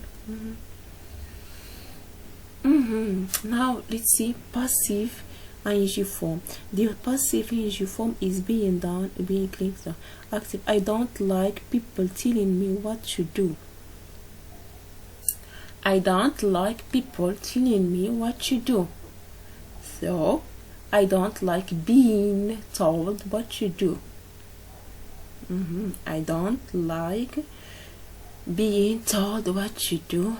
Now let's see passive ing form. The passive ing form is being done, being clicked on. Active. I don't like people telling me what to do. I don't like people telling me what to do. So I don't like being told what to do. I don't like being told what to do.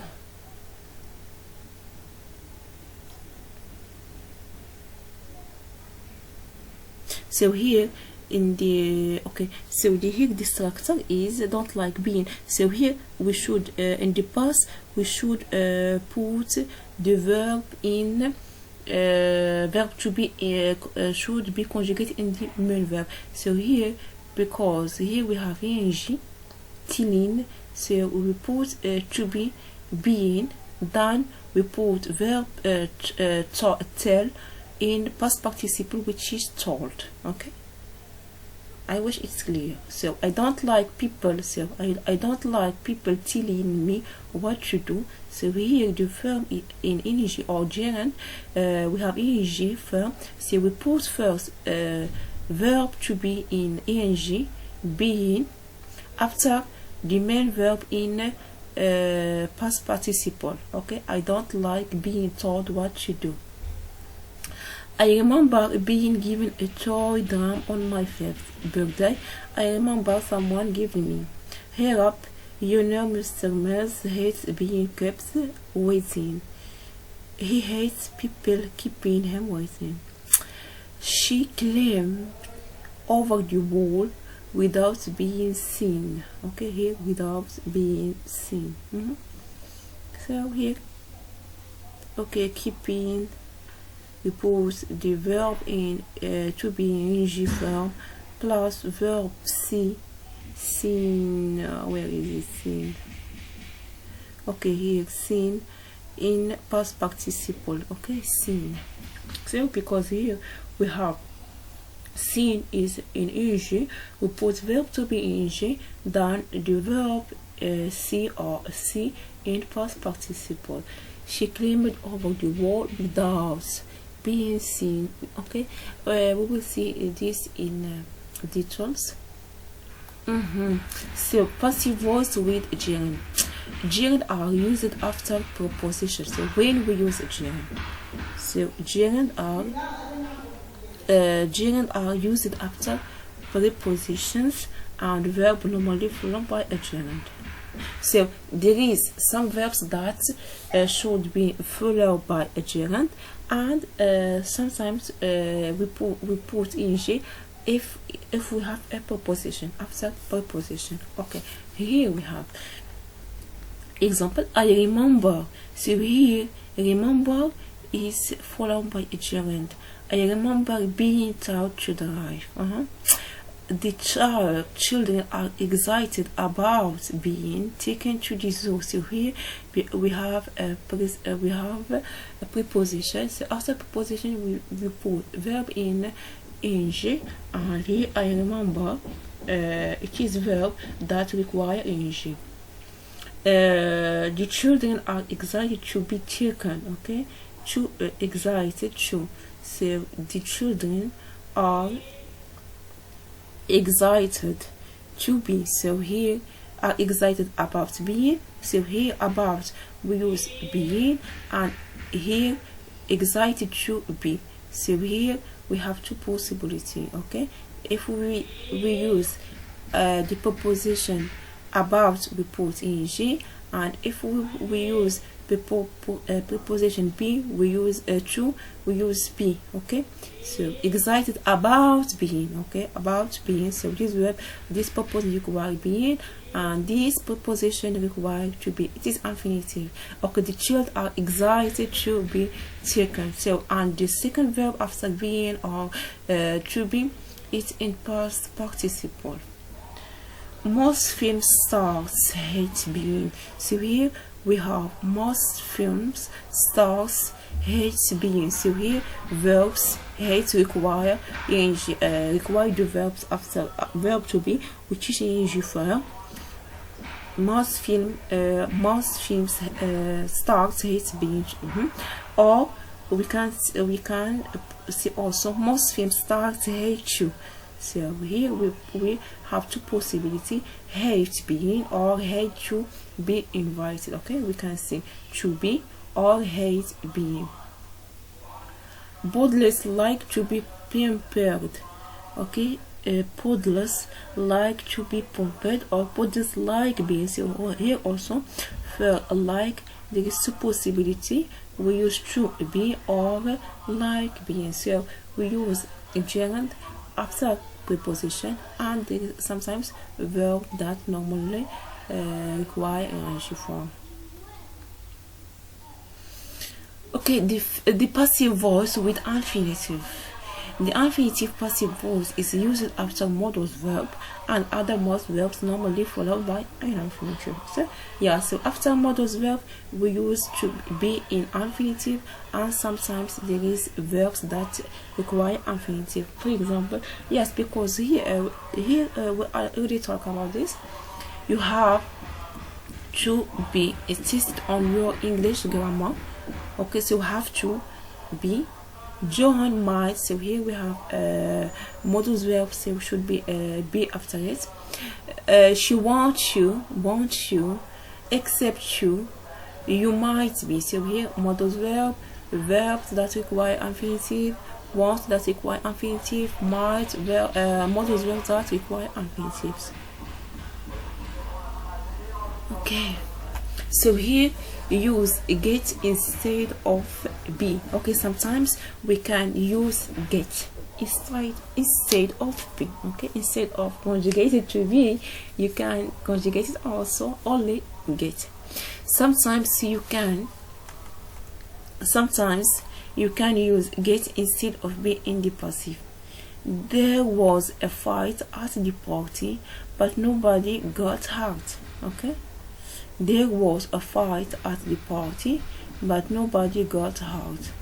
So here in the so the structure is don't like being. So here we should in the past we should put the verb in verb to be should be conjugated in the main verb. So here, because here we have ing telling, so we put to be being, then we put verb tell in past participle, which is told. Okay, I wish it's clear. So I don't like people, so I don't like people telling me what to do. So here the verb in ing or gerund, we have ing verb, so we put first verb to be in ing, being, after the main verb in past participle. Okay, I don't like being told what to do. I remember being given a toy drum on my 5th birthday. I remember someone giving me. Here up, you know Mr. Mills hates being kept waiting. He hates people keeping him waiting. She climbed over the wall without being seen. Okay, here without being seen. So here, okay, keeping. We put the verb in to be ing form plus verb see, seen. Where is it? Seen. Okay, here seen in past participle. Okay, seen. So because here we have seen is in ing, we put verb to be ing, then the verb see or see in past participle. She climbed over the wall without being seen. Okay, we will see this in details. So passive voice with gerund. Gerund are used after preposition. So when we use gerund, so gerund are used after prepositions and verb normally followed by a gerund. So there is some verbs that should be followed by a gerund, and sometimes we put ing if we have a preposition after preposition. Okay, here we have example. I remember. So here remember is followed by a gerund. I remember being taught to drive. The children are excited about being taken to the zoo. So here we have a preposition. So after preposition we put verb in ing, and here I remember it is verb that require ing. The children are excited to be taken. Okay, to excited to. So the children are excited to be. So here are excited about being. So here about we use being, and here excited to be. So here we have two possibilities. Okay, if we use the preposition about, we put ing, and if we use preposition be, we use to, we use be. Okay, so excited about being. Okay, about being. So this verb, this preposition require being, and this preposition require to be. It is infinitive. Okay, the children are excited to be taken. So and the second verb after being or to be, it's in past participle. Most film stars hate being. So here we have most films stars hate being. So here verbs hate require require the verbs after verb to be, which is ing form. Most films stars hate being. Or we can see also most film stars hate you. So here we have two possibilities: hate being or hate to be invited. Okay, we can say to be or hate being. Toddlers like to be pampered. Okay, toddlers like to be pampered, or toddlers like being. So here also for like there is two possibility. We use to be or like being. So we use a gerund after preposition, and there is sometimes a verb that normally require ing form. Okay, the passive voice with infinitive. The infinitive passive voice is used after modal verb and other most verbs normally followed by an infinitive. So yeah, so after modal verb we use to be in infinitive, and sometimes there is verbs that require infinitive. For example, yes, because here we already talk about this. You have to be insist on your English grammar. Okay, so you have to be. John might. So here we have modal verb, so should be after it. She wants you, except you might be. So here modal verb, verbs that require infinitive, want that require infinitive, might, modal verbs that require infinitives. Okay, so here use get instead of be. Okay, sometimes we can use get instead of be. Okay, instead of conjugated to be, you can conjugate it also only get. Sometimes you can use get instead of be in the passive. There was a fight at the party, but nobody got hurt. Okay, there was a fight at the party, but nobody got hurt.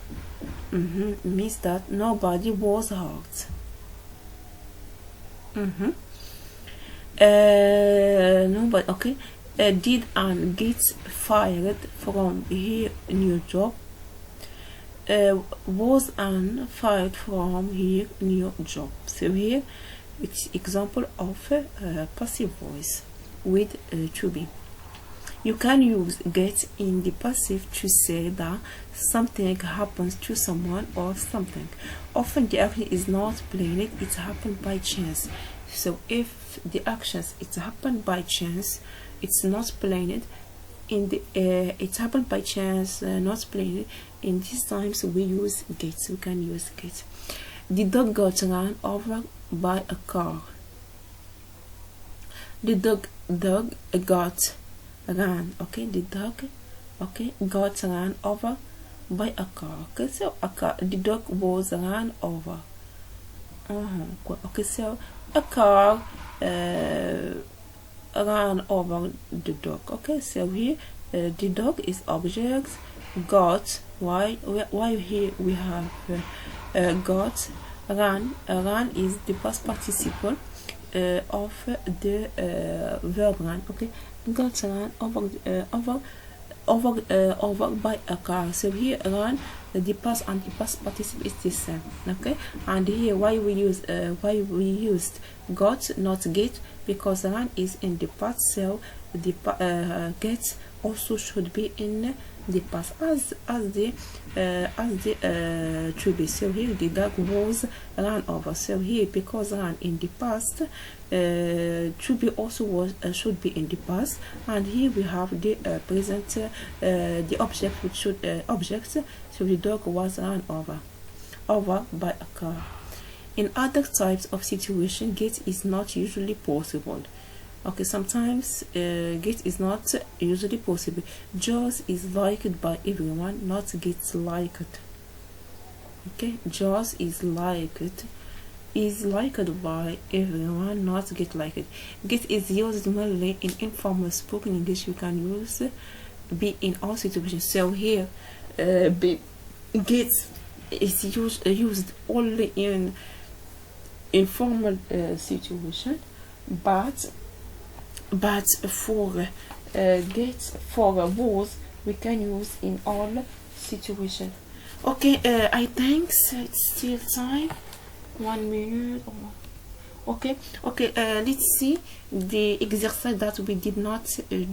Means that nobody was hurt. Nobody. Okay. Did and gets fired from her new job. Was and fired from her new job. So here It's example of passive voice with to be. You can use get in the passive to say that something happens to someone or something. Often the action is not planned, it happened by chance. So if the actions it happened by chance, it's not planned. In the it happened by chance, not planned. In these times we use get. We can use get. The dog got run over by a car. The dog got ran. Okay, the dog got ran over by a car. Okay, so the dog was ran over. Okay, so a car ran over the dog. Okay, so here the dog is object, got. Why here we have got. Ran is the past participle of the verb run. Okay, got ran over by a car. So here run, the past and the past participle is the same. Okay, and here why we used got not get, because run is in the past, so the get also should be in the past as the to be. So here the dog was run over. So here because run in the past, to be also was should be in the past, and here we have the present the object which should object. So the dog was run over by a car. In other types of situation, get is not usually possible. Okay, sometimes get is not usually possible. Jaws is liked by everyone, not gets liked. Okay, Jaws is liked by everyone, not get liked. Get is used mainly in informal spoken English. You can use be in all situations. So here get is used only in informal situation, but for get for words we can use in all situation. Okay, I think it's still time. 1 minute. Okay, let's see the exercise that we did not we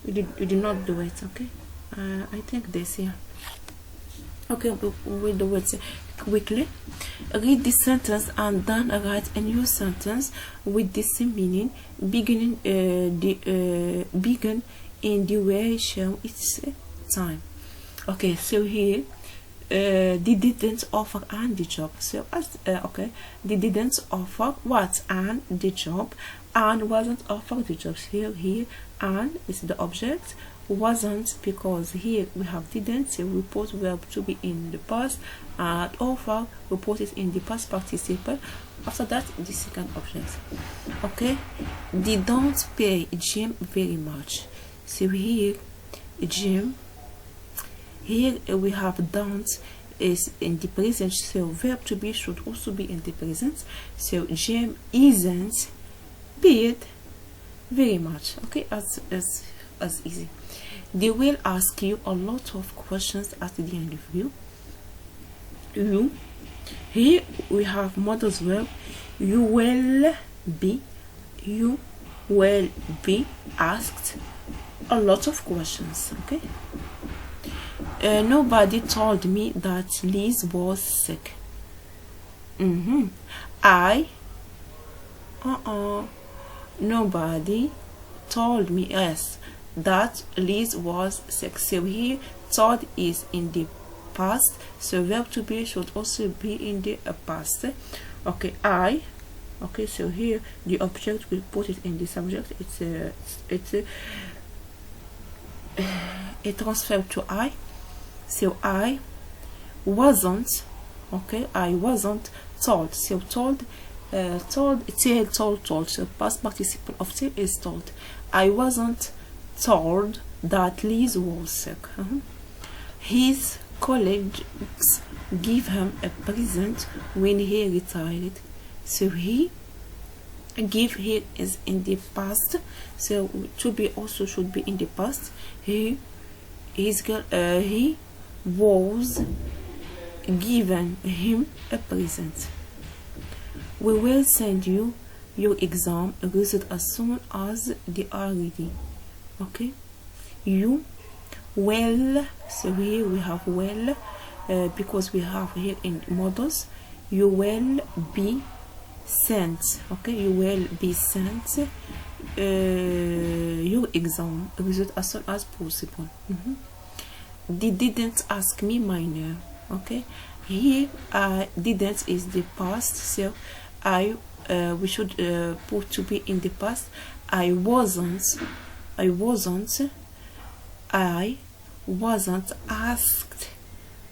did not do it. Okay, I think this here. Okay, we'll do it quickly. Read this sentence and then write a new sentence with the same meaning, begin in the way shown its time. Okay, so here they didn't offer and the job. So as okay, they didn't offer what and the job, and wasn't offered the job. Here and is the object, wasn't because here we have didn't, so we put verb to be in the past, and offer we put it in the past participle. After that the second object. Okay, they don't pay Jim very much. So here Jim, here we have don't is in the present, so verb to be should also be in the present. So Jim isn't paid very much. Okay, as easy. They will ask you a lot of questions at the end of you. Here we have models verb. You will be asked a lot of questions. Okay. Nobody told me that Liz was sick. Nobody told me that Liz was sick. So here told is in the past, so verb to be should also be in the past. Okay, okay, so here the object will put it in the subject. It's a transfer to I. So I wasn't, okay, I wasn't told. So told, told. So past participle of tell is told. I wasn't told that Liz was sick. His colleagues give him a present when he retired. So he give here is in the past, so to be also should be in the past. He was given him a present. we will send you your exam result as soon as they are ready. Okay, you will, so here we have will, because we have here in models, you will be sent. Okay, you will be sent your exam result as soon as possible. They didn't ask me my name. Okay, here didn't is the past, so we should put to be in the past. I wasn't asked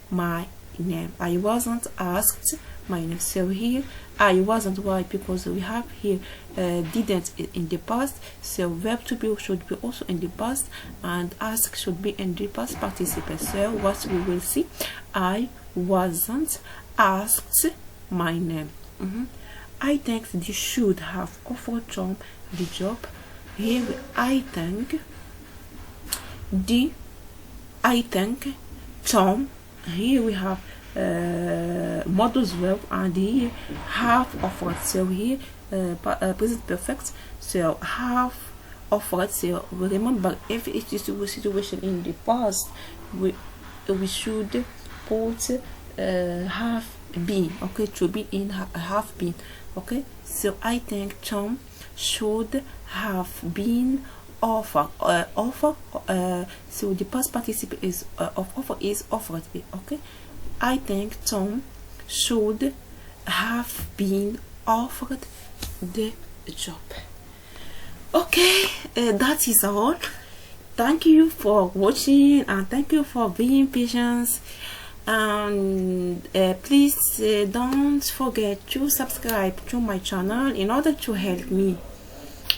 my name. I wasn't asked my name. So here I wasn't. Why? Because we have here didn't in the past, so verb to be should be also in the past, and ask should be in the past participle. So what we will see, I wasn't asked my name. I think they should have offered Tom the job. Here I think Tom. Here we have models verb, and here have offered. So here present perfect, so have offered. So remember, if it is a situation in the past, we should put have been. Okay, to be in have been. Okay, so I think Tom should have been offer. So the past participle is of offer is offered. Okay, I think Tom should have been offered the job. Okay, that is all. Thank you for watching, and thank you for being patient. And please don't forget to subscribe to my channel in order to help me.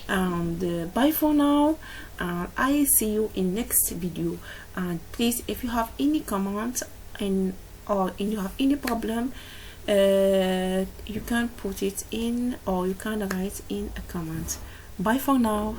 And bye for now, and I see you in next video. And please, if you have any comment or you have any problem, you can put it in, or you can write in a comment. Bye for now.